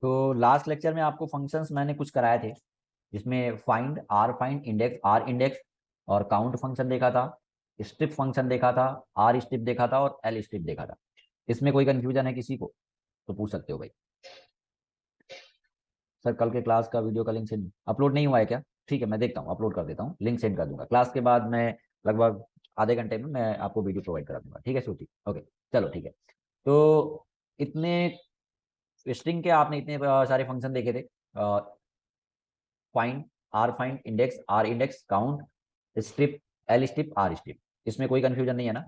तो last lecture में आपको फंक्शंस मैंने कुछ कराए थे, जिसमें find, R find, index, R index और काउंट फंक्शन देखा था, स्ट्रिप फंक्शन देखा था, आर स्ट्रिप देखा था और एल स्ट्रिप देखा था। इसमें कोई कंफ्यूजन है किसी को तो पूछ सकते हो भाई। सर कल के क्लास का वीडियो का लिंक सेंड अपलोड नहीं हुआ है क्या? ठीक है, मैं देखता हूँ, अपलोड कर देता हूँ, लिंक सेंड कर दूंगा क्लास के बाद। मैं लगभग आधे घंटे में मैं आपको वीडियो प्रोवाइड करा दूंगा। ठीक है श्रुति? ओके, चलो ठीक है। तो इतने स्ट्रिंग के आपने इतने सारे फंक्शन देखे थे, find, R find, index, R index, count, strip, L strip, R strip. इसमें कोई कंफ्यूजन नहीं है ना?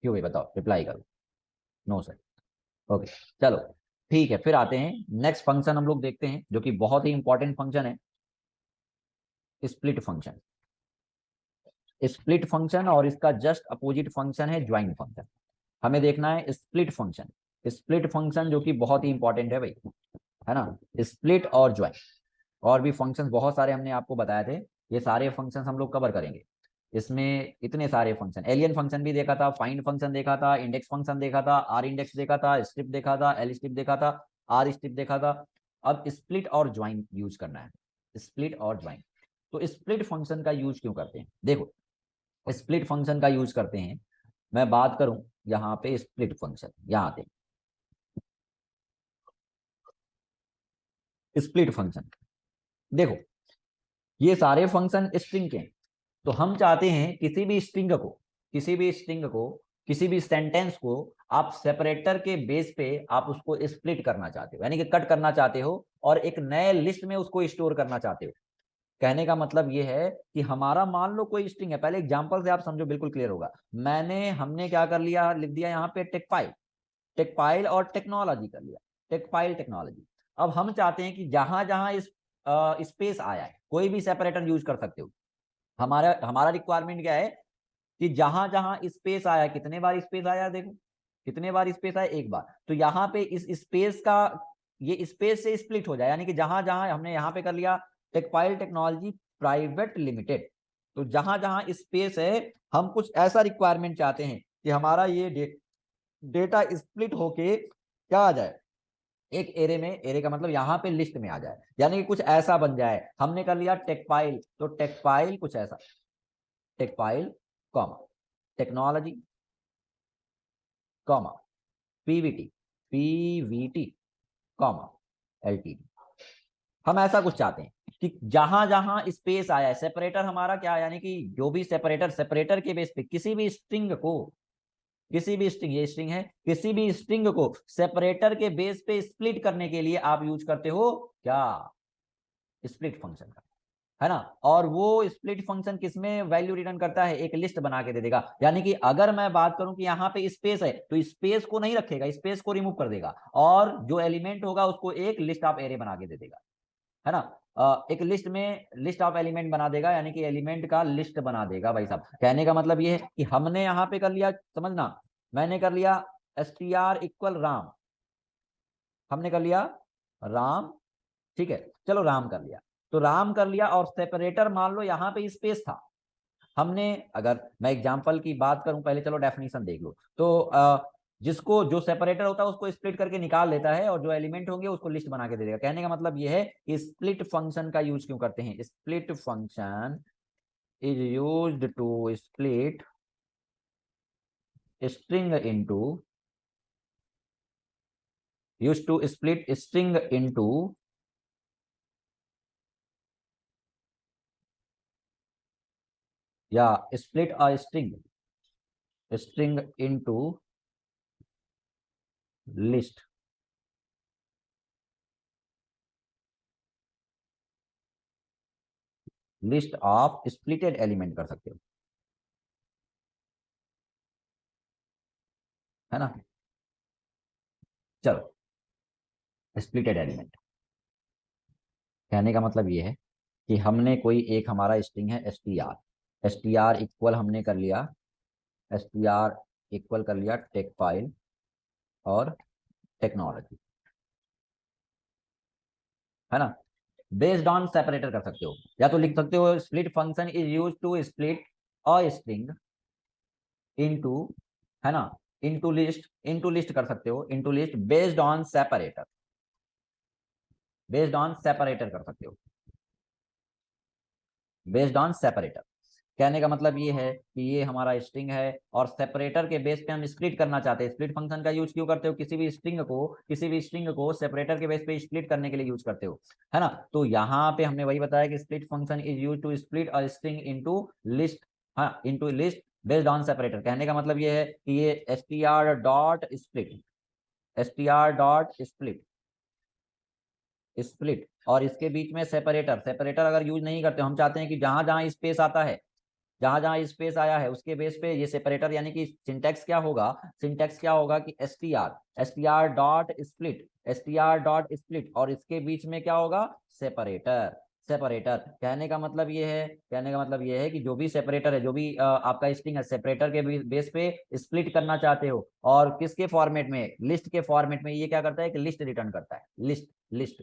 क्यों भाई बताओ, रिप्लाई करो। No sir. ओके, चलो ठीक है। फिर आते हैं नेक्स्ट फंक्शन, हम लोग देखते हैं जो कि बहुत ही इंपॉर्टेंट फंक्शन है, स्प्लिट फंक्शन। स्प्लिट फंक्शन और इसका जस्ट अपोजिट फंक्शन है ज्वाइन फंक्शन। हमें देखना है स्प्लिट फंक्शन। स्प्लिट फंक्शन जो कि बहुत ही इंपॉर्टेंट है भाई, है ना? स्प्लिट और ज्वाइन, और भी फंक्शंस बहुत सारे हमने आपको बताए थे, ये सारे फंक्शंस हम लोग कवर करेंगे। इसमें इतने सारे फंक्शन, एलियन फंक्शन भी देखा था, फाइंड फंक्शन देखा था, इंडेक्स फंक्शन देखा था, आर इंडेक्स देखा था, स्ट्रिप देखा था, एल स्ट्रिप देखा था, आर स्ट्रिप देखा था। अब स्प्लिट और ज्वाइन यूज करना है, स्प्लिट और ज्वाइन। तो स्प्लिट फंक्शन का यूज क्यों करते हैं? देखो, स्प्लिट फंक्शन का यूज करते हैं, मैं बात करूं यहाँ पे स्प्लिट फंक्शन, यहाँ पे स्प्लिट फंक्शन देखो, ये सारे फंक्शन स्ट्रिंग के हैं। तो हम चाहते हैं किसी भी स्ट्रिंग को, किसी भी स्ट्रिंग को, किसी भी सेंटेंस को आप सेपरेटर के बेस पे आप उसको स्प्लिट करना चाहते हो, यानी कि कट करना चाहते हो और एक नए लिस्ट में उसको स्टोर करना चाहते हो। कहने का मतलब ये है कि हमारा मान लो कोई स्ट्रिंग है, पहले एग्जांपल से आप समझो, बिल्कुल क्लियर होगा। हमने क्या कर लिया, लिख दिया यहाँ पे टेक फाइल, टेक फाइल और टेक्नोलॉजी कर लिया, टेक फाइल टेक्नोलॉजी। अब हम चाहते हैं कि जहां जहां इस स्पेस आया है, कोई भी सेपरेटर यूज कर सकते हो। हमारा हमारा रिक्वायरमेंट क्या है कि जहां जहां स्पेस आया, कितने बार स्पेस आया देखो, कितने बार स्पेस आया, एक बार। तो यहाँ पे इस स्पेस का, ये स्पेस से स्प्लिट हो जाए, यानी कि जहां जहां हमने यहाँ पे कर लिया टेकपाइल टेक्नोलॉजी प्राइवेट लिमिटेड। तो जहां जहां स्पेस है, हम कुछ ऐसा रिक्वायरमेंट चाहते हैं कि हमारा ये डेटा स्प्लिट होके क्या आ जाए, एक एरे में, एरे का मतलब यहाँ पे लिस्ट में आ जाए, यानी कि कुछ ऐसा बन जाए। हमने कर लिया टेकपाइल, तो टेकपाइल कुछ ऐसा, Techpile comma technology comma Pvt, Pvt comma LTD. हम ऐसा कुछ चाहते हैं कि जहां जहां स्पेस आया है, सेपरेटर हमारा क्या है, यानी कि जो भी सेपरेटर, सेपरेटर के बेस पे किसी भी स्ट्रिंग को, किसी भी स्ट्रिंग, ये स्ट्रिंग है, किसी भी स्ट्रिंग को सेपरेटर के बेस पे स्प्लिट करने के लिए आप यूज करते हो क्या, स्प्लिट फंक्शन का, है ना? और वो स्प्लिट फंक्शन किसमें वैल्यू रिटर्न करता है, एक लिस्ट बना के दे देगा। यानी कि अगर मैं बात करूं कि यहाँ पे स्पेस है, तो स्पेस को नहीं रखेगा, स्पेस को रिमूव कर देगा, और जो एलिमेंट होगा उसको एक लिस्ट ऑफ एरे बना के दे देगा, है ना? एक लिस्ट में लिस्ट ऑफ एलिमेंट बना देगा, यानी कि एलिमेंट का लिस्ट बना देगा भाई साहब। कहने का मतलब ये है कि हमने यहाँ पे कर लिया, समझना, मैंने कर लिया str इक्वल राम, हमने कर लिया राम, ठीक है, चलो राम कर लिया। तो राम कर लिया और सेपरेटर मान लो यहाँ पे स्पेस था। हमने, अगर मैं एग्जांपल की बात करूं, पहले चलो डेफिनेशन देख लो। तो जिसको, जो सेपरेटर होता है उसको स्प्लिट करके निकाल लेता है, और जो एलिमेंट होंगे उसको लिस्ट बना के दे देगा। कहने का मतलब ये है कि स्प्लिट फंक्शन का यूज क्यों करते हैं, split function is used to split string into, used to split string into, या split a string, string into list, list of splitted element कर सकते हो, है ना? चलो, स्प्लिटेड एलिमेंट, कहने का मतलब ये है कि हमने कोई एक, हमारा स्ट्रिंग है str, str इक्वल हमने कर लिया, str इक्वल कर लिया टेक फाइल और टेक्नोलॉजी, है ना? बेस्ड ऑन सेपरेटर कर सकते हो, या तो लिख सकते हो split function is use to split a string into, है ना, इनटू लिस्ट, इनटू लिस्ट कर सकते हो, into list based on separator, based on separator कर सकते हो, बेस्ड ऑन सेपरेटर। कहने का मतलब ये है कि ये हमारा स्ट्रिंग है और सेपरेटर के बेस पे हम स्प्लिट करना चाहते हैं। स्प्लिट फंक्शन का यूज क्यों करते हो? किसी भी स्ट्रिंग को सेपरेटर के बेस पे स्प्लिट करने के लिए यूज करते हो, है ना। तो यहाँ पे हमने वही बताया कि split function is use to split a string into list, हाँ, into list based on separator. कहने का मतलब ये है कि ये str.split स्प्लिट और इसके बीच में सेपरेटर अगर यूज नहीं करते, हम चाहते हैं कि जहां जहां स्पेस आता है, जहां जहां स्पेस आया है उसके बेस पे ये सेपरेटर, यानी कि सिंटेक्स क्या होगा कि str.split और इसके बीच में क्या होगा? सेपरेटर। सेपरेटर कहने का मतलब ये है कि जो भी सेपरेटर है, जो भी आपका स्ट्रिंग है, सेपरेटर के बेस पे स्प्लिट करना चाहते हो और किसके फॉर्मेट में? लिस्ट के फॉर्मेट में। ये क्या करता है कि लिस्ट रिटर्न करता है, लिस्ट लिस्ट,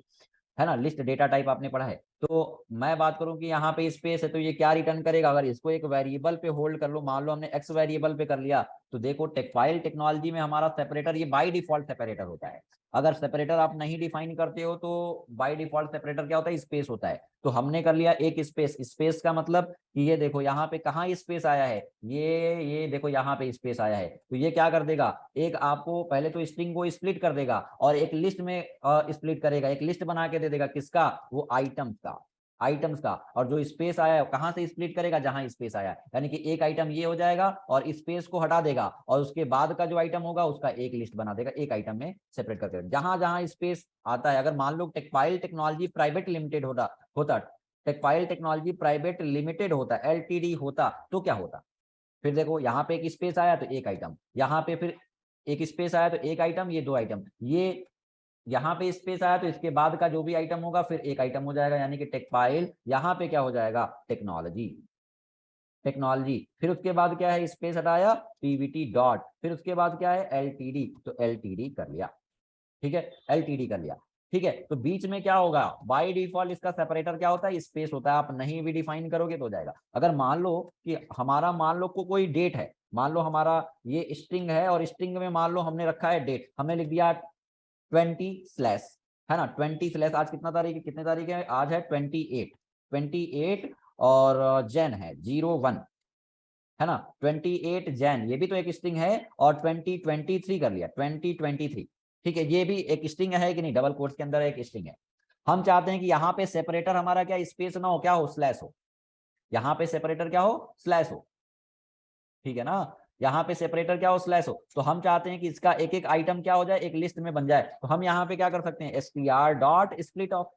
है ना। लिस्ट डेटा टाइप आपने पढ़ा है। तो मैं बात करूं कि यहाँ पे स्पेस है तो ये क्या रिटर्न करेगा? अगर इसको एक वेरिएबल पे होल्ड कर लो, मान लो हमने एक्स वेरिएबल पे कर लिया, तो देखो टेक्सटाइल टेक्नोलॉजी में हमारा सेपरेटर ये बाय डिफॉल्ट सेपरेटर होता है। अगर सेपरेटर आप नहीं डिफाइन करते हो तो बाय डिफॉल्ट सेपरेटर क्या होता है? स्पेस होता है। तो हमने कर लिया एक स्पेस। स्पेस का मतलब कि ये देखो यहाँ पे कहाँ स्पेस आया है, ये देखो यहाँ पे स्पेस आया है। तो ये क्या कर देगा? एक आपको पहले तो स्ट्रिंग को स्प्लिट कर देगा और एक लिस्ट में स्प्लिट करेगा, एक लिस्ट बना के दे देगा। किसका? वो आइटम्स का। और जो स्पेस आया है कहां से स्प्लिट करेगा? जहां स्पेस आया है, यानी कि एक आइटम ये हो जाएगा और स्पेस को हटा देगा और उसके बाद का जो आइटम होगा उसका एक लिस्ट बना देगा, एक आइटम में सेपरेट करके। जहां जहां स्पेस आता है, अगर मान लो टेक्सटाइल टेक्नोलॉजी प्राइवेट लिमिटेड होता टेक्सटाइल टेक्नोलॉजी प्राइवेट लिमिटेड होता, एलटीडी होता, तो क्या होता? फिर देखो यहाँ पे एक स्पेस आया तो एक आइटम, यहाँ पे फिर एक स्पेस आया तो एक आइटम, ये दो आइटम, ये यहाँ पे स्पेस आया तो इसके बाद का जो भी आइटम होगा फिर एक आइटम हो जाएगा, यानी कि टेक्सटाइल यहाँ पे क्या हो जाएगा? टेक्नोलॉजी। टेक्नोलॉजी। फिर उसके बाद क्या है? स्पेस हटाया, पीवीटी डॉट, फिर उसके बाद क्या है? एलटीडी, तो एलटीडी कर लिया। ठीक है, एलटीडी कर लिया। ठीक है, तो बीच में क्या होगा? बाय डिफॉल्ट इसका सेपरेटर क्या होता है? स्पेस होता है। आप नहीं भी डिफाइन करोगे तो हो जाएगा। अगर मान लो कि हमारा, मान लो कोई डेट है, मान लो हमारा ये स्ट्रिंग है और स्ट्रिंग में मान लो हमने रखा है डेट, हमने लिख दिया 20 स्लैश, है ना। 20 स्लैश, आज कितना तारीख है? कितने तारीख है? आज है 28 और जैन है 01, है ना। 28 जैन, ये भी तो एक स्ट्रिंग है। और 2023 कर लिया, 2023। ठीक है, ये भी एक स्ट्रिंग है कि नहीं? डबल कोट्स के अंदर एक स्ट्रिंग है। हम चाहते हैं कि यहाँ पे सेपरेटर हमारा क्या? स्पेस ना हो, क्या हो? स्लैश हो। यहाँ पे सेपरेटर क्या हो? स्लैश हो। ठीक है ना। यहाँ पे सेपरेटर क्या हो? स्लैश हो। तो हम चाहते हैं कि इसका एक एक आइटम क्या हो जाए? एक लिस्ट में बन जाए। तो हम यहाँ पे क्या कर सकते हैं? str.split of.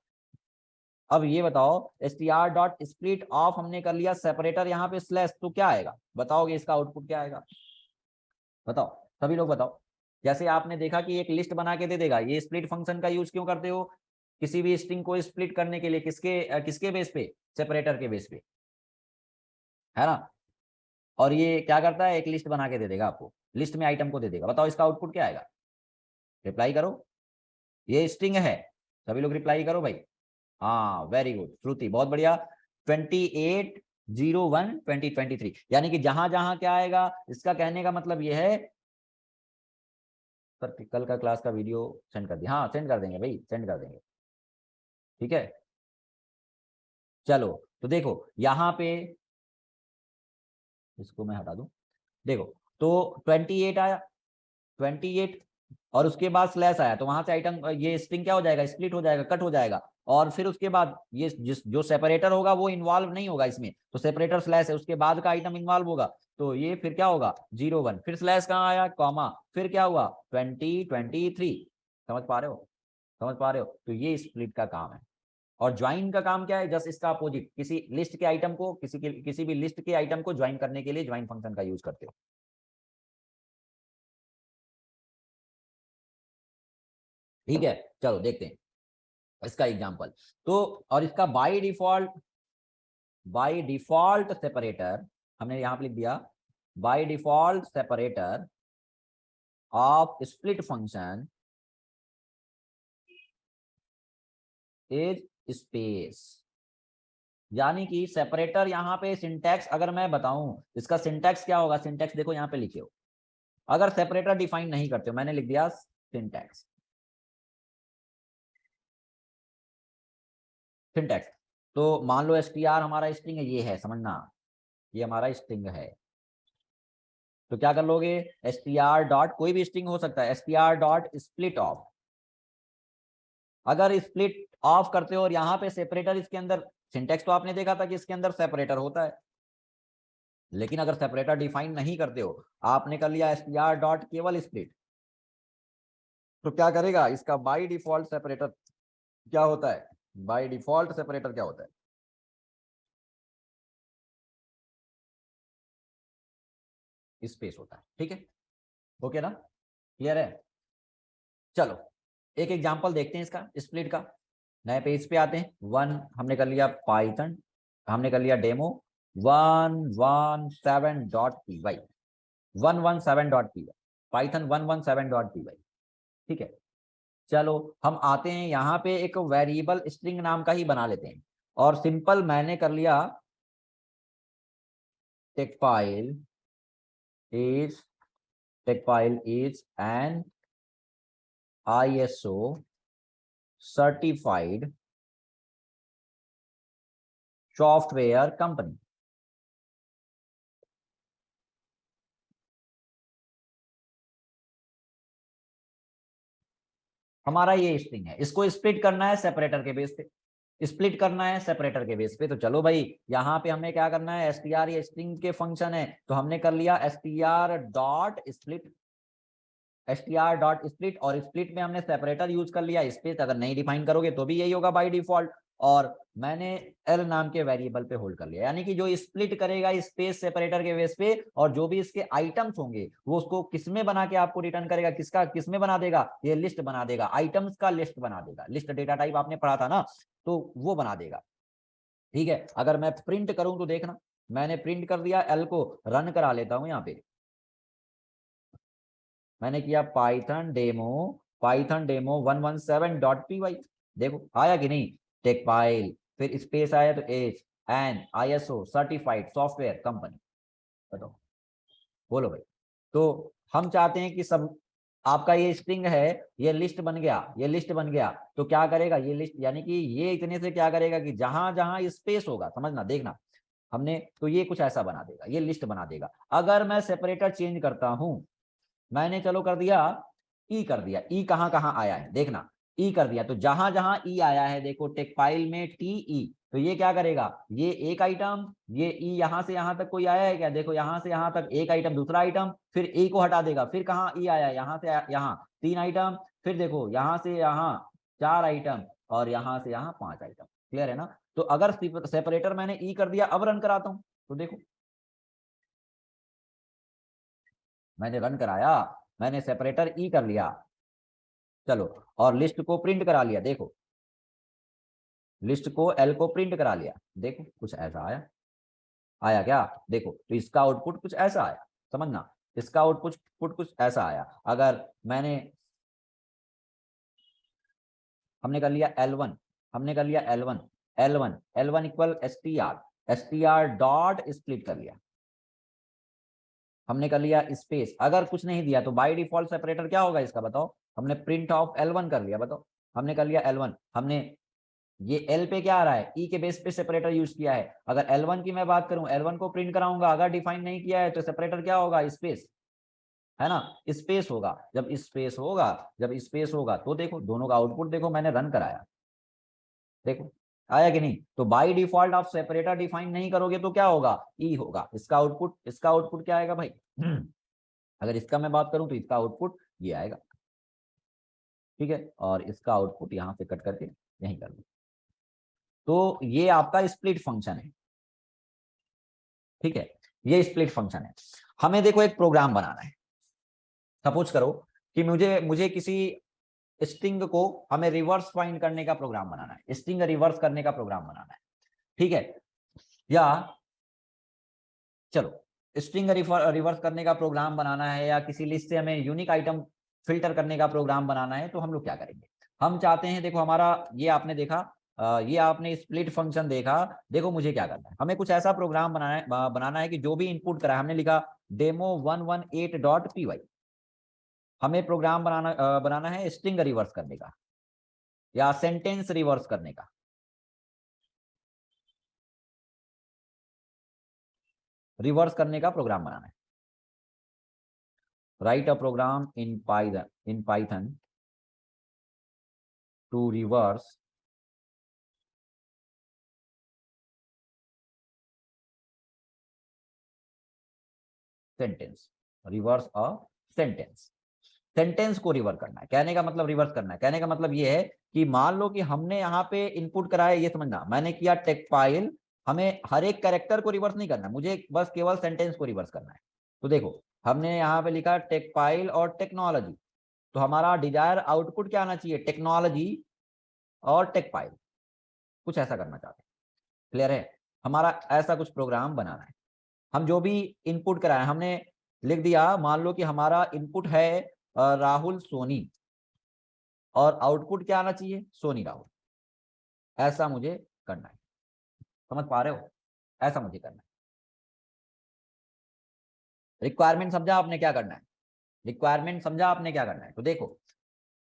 अब ये बताओ, str.split ऑफ हमने कर लिया, सेपरेटर यहाँ पे स्लैश, तो क्या आएगा? बताओगे इसका आउटपुट क्या आएगा? बताओ, सभी लोग बताओ। जैसे आपने देखा कि एक लिस्ट बना के दे देगा। ये स्प्लिट फंक्शन का यूज क्यों करते हो? किसी भी स्ट्रिंग को स्प्लिट करने के लिए। किसके बेस पे? सेपरेटर के बेस पे, है ना। और ये क्या करता है? एक लिस्ट बना के दे देगा आपको, लिस्ट में आइटम को दे देगा। बताओ इसका आउटपुट क्या आएगा? रिप्लाई करो। ये स्ट्रिंग है, सभी लोग रिप्लाई करो भाई। हाँ, वेरी गुड श्रुति, बहुत बढ़िया। 28/01/2023, यानी कि जहां जहां क्या आएगा? इसका कहने का मतलब ये है। सर कल का क्लास का वीडियो सेंड कर दिया? हाँ, सेंड कर देंगे भाई, सेंड कर देंगे। ठीक है, चलो। तो देखो यहाँ पे, इसको मैं हटा दूं। देखो, तो 28 आया, 28, और उसके बाद स्लैश आया, तो वहां से आइटम, ये स्ट्रिंग क्या हो जाएगा? स्प्लिट हो जाएगा, कट हो जाएगा। और फिर उसके बाद ये जो सेपरेटर होगा वो इन्वॉल्व नहीं होगा इसमें, तो सेपरेटर स्लैश है, उसके बाद का आइटम इन्वॉल्व होगा। तो ये फिर क्या होगा? 01, फिर स्लैश कहाँ आया? कॉमा, फिर क्या हुआ? 2023। समझ पा रहे हो? समझ पा रहे हो? तो ये स्प्लिट का काम है। और ज्वाइन का काम क्या है? जस्ट इसका अपोजिट, किसी लिस्ट के आइटम को किसी भी लिस्ट के आइटम को ज्वाइन करने के लिए ज्वाइन फंक्शन का यूज करते हो। ठीक है, चलो देखते हैं इसका एग्जांपल। तो और इसका बाय डिफॉल्ट सेपरेटर हमने यहां पे लिख दिया, by default separator of split function is space. यानी कि सेपरेटर यहाँ पे सिंटैक्स अगर मैं बताऊं, इसका सिंटैक्स क्या होगा? सिंटैक्स देखो यहाँ पे लिखे हो। अगर सेपरेटर डिफाइन नहीं करते हो, मैंने लिख दिया सिंटैक्स। सिंटैक्स। तो मान लो str हमारा स्ट्रिंग है, ये है, समझना, ये हमारा स्ट्रिंग है। तो क्या कर लोगे, str डॉट, कोई भी स्ट्रिंग हो सकता है, str डॉट स्प्लिट ऑफ। अगर स्प्लिट ऑफ करते हो और यहाँ पे सेपरेटर, इसके अंदर सिंटैक्स तो आपने देखा था कि इसके अंदर सेपरेटर होता है, लेकिन अगर सेपरेटर डिफाइन नहीं करते हो, आपने कर लिया str डॉट केवल स्प्लिट, तो क्या करेगा, इसका बाय डिफॉल्ट सेपरेटर क्या होता है, बाय डिफॉल्ट सेपरेटर क्या होता है, स्पेस होता है। ठीक है, ओके ना, क्लियर है। चलो एक एग्जांपल देखते हैं इसका स्प्लिट का। नए पेज पे आते हैं, वन हमने कर लिया पाइथन, हमने कर लिया demo 117.py, 117.py, Python 117.py। ठीक है, चलो हम आते हैं यहाँ पे, एक वेरिएबल स्ट्रिंग नाम का ही बना लेते हैं, और सिंपल मैंने कर लिया tech file is, tech file is an ISO certified software company. हमारा ये स्ट्रिंग है, इसको स्प्लिट करना है सेपरेटर के बेस पे, स्प्लिट करना है सेपरेटर के बेस पे। तो चलो भाई, यहाँ पे हमें क्या करना है, str ये स्ट्रिंग के फंक्शन है, तो हमने कर लिया str dot split, str dot split, और स्प्लिट में हमने सेपरेटर यूज कर लिया, स्पेस अगर नहीं डिफाइन करोगे तो भी यही होगा बाय डिफॉल्ट, और मैंने एल नाम के वेरिएबल पे होल्ड कर लिया, यानी कि जो स्प्लिट करेगा स्पेस सेपरेटर के बेस पे, और जो भी इसके आइटम्स होंगे वो उसको किसमें बना के आपको रिटर्न करेगा, किसका किसमें बना देगा, ये लिस्ट बना देगा, आइटम्स का लिस्ट बना देगा, लिस्ट डेटा टाइप आपने पढ़ा था ना, तो वो बना देगा। ठीक है, अगर मैं प्रिंट करूं तो देखना, मैंने प्रिंट कर दिया, एल को रन करा लेता हूं, यहाँ पे मैंने किया पाइथन डेमो 117.py, देखो आया कि नहीं, टेक फाइल फिर स्पेस आया तो H an ISO certified software company. बताओ, बोलो भाई। तो हम चाहते हैं कि सब आपका ये स्ट्रिंग है, ये लिस्ट बन गया, ये लिस्ट बन गया, तो क्या करेगा ये लिस्ट, यानी कि ये इतने से क्या करेगा कि जहां जहां स्पेस होगा, समझना देखना, हमने तो ये कुछ ऐसा बना देगा, ये लिस्ट बना देगा। अगर मैं सेपरेटर चेंज करता हूं, मैंने चलो कर दिया ई, कर दिया ई, कहां कहां आया है देखना, ई कर दिया, तो जहां जहां ई आया है देखो, टेक फाइल में टी ई, तो ये क्या करेगा, ये एक आइटम, ये ई यहां से यहां तक कोई आया है क्या, देखो यहां से यहां तक एक आइटम, दूसरा आइटम, फिर ई को हटा देगा, फिर कहां ई आया, यहां से यहां तीन आइटम, फिर देखो यहां से यहां चार आइटम, और यहां से यहां पांच आइटम। क्लियर है ना। तो अगर सेपरेटर मैंने ई कर दिया, अब रन कराता हूं, तो देखो मैंने रन कराया, मैंने सेपरेटर ई कर लिया, चलो, और लिस्ट को प्रिंट करा लिया, देखो लिस्ट को एल को प्रिंट करा लिया, देखो कुछ ऐसा आया, आया क्या, देखो तो इसका आउटपुट कुछ ऐसा आया, समझना, इसका आउटपुट कुछ ऐसा आया। अगर मैंने, हमने कर लिया L1, हमने कर लिया L1, L1 equal str dot split कर लिया, हमने कर लिया स्पेस, अगर कुछ नहीं दिया तो बाय डिफॉल्ट सेपरेटर क्या होगा इसका बताओ, हमने प्रिंट ऑफ L1 कर लिया, बताओ हमने कर लिया L1, हमने ये एल पे क्या आ रहा है, ई के बेस पे सेपरेटर यूज किया है। अगर L1 की मैं बात करूं, L1 को प्रिंट कराऊंगा, अगर डिफाइन नहीं किया है तो सेपरेटर क्या होगा, स्पेस, है ना, स्पेस होगा। जब स्पेस होगा, जब स्पेस होगा तो देखो दोनों का आउटपुट देखो, मैंने रन कराया, देखो आया कि नहीं। तो बाय डिफॉल्ट आप सेपरेटर डिफाइन नहीं करोगे तो क्या होगा, ई होगा, इसका आउटपुट क्या आएगा भाई अगर इसका मैं बात करूं तो इसका आउटपुट ये आएगा। ठीक है, और इसका आउटपुट यहां से कट करके यहीं कर दो। तो ये आपका स्प्लिट फंक्शन है। ठीक है, ये स्प्लिट फंक्शन है। हमें देखो एक प्रोग्राम बनाना है, सपोज करो कि मुझे मुझे किसी स्ट्रिंग को हमें रिवर्स फाइंड करने का प्रोग्राम बनाना है, स्ट्रिंग रिवर्स करने का प्रोग्राम बनाना है। ठीक है, या चलो स्ट्रिंग रिवर्स करने का प्रोग्राम बनाना है, या किसी लिस्ट से हमें यूनिक आइटम फिल्टर करने का प्रोग्राम बनाना है, तो हम लोग क्या करेंगे, हम चाहते हैं, देखो हमारा ये आपने देखा, ये आपने स्प्लिट फंक्शन देखा, देखो मुझे क्या करना है, हमें कुछ ऐसा प्रोग्राम बनाना है कि जो भी इनपुट करा है, हमने लिखा demo118.py, हमें प्रोग्राम बनाना है स्ट्रिंग रिवर्स करने का या सेंटेंस रिवर्स करने का। रिवर्स करने का प्रोग्राम बनाना है। Write a program in Python to reverse sentence, reverse a sentence. Sentence को रिवर्स करना है, कहने का मतलब रिवर्स करना है, कहने का मतलब ये है कि मान लो कि हमने यहाँ पे इनपुट कराया, ये समझना, मैंने किया टेक फाइल, हमें हर एक कैरेक्टर को रिवर्स नहीं करना, मुझे बस केवल सेंटेंस को रिवर्स करना है। तो देखो हमने यहाँ पे लिखा टेक फाइल और टेक्नोलॉजी, तो हमारा डिजायर आउटपुट क्या आना चाहिए, टेक्नोलॉजी और टेक फाइल, कुछ ऐसा करना चाहते हैं। क्लियर है, हमारा ऐसा कुछ प्रोग्राम बनाना है। हम जो भी इनपुट कराए हमने लिख दिया, मान लो कि हमारा इनपुट है राहुल सोनी, और आउटपुट क्या आना चाहिए, सोनी राहुल। ऐसा मुझे करना है, समझ पा रहे हो, ऐसा मुझे करना है। रिक्वायरमेंट समझा आपने क्या करना है, रिक्वायरमेंट समझा आपने क्या करना है। तो देखो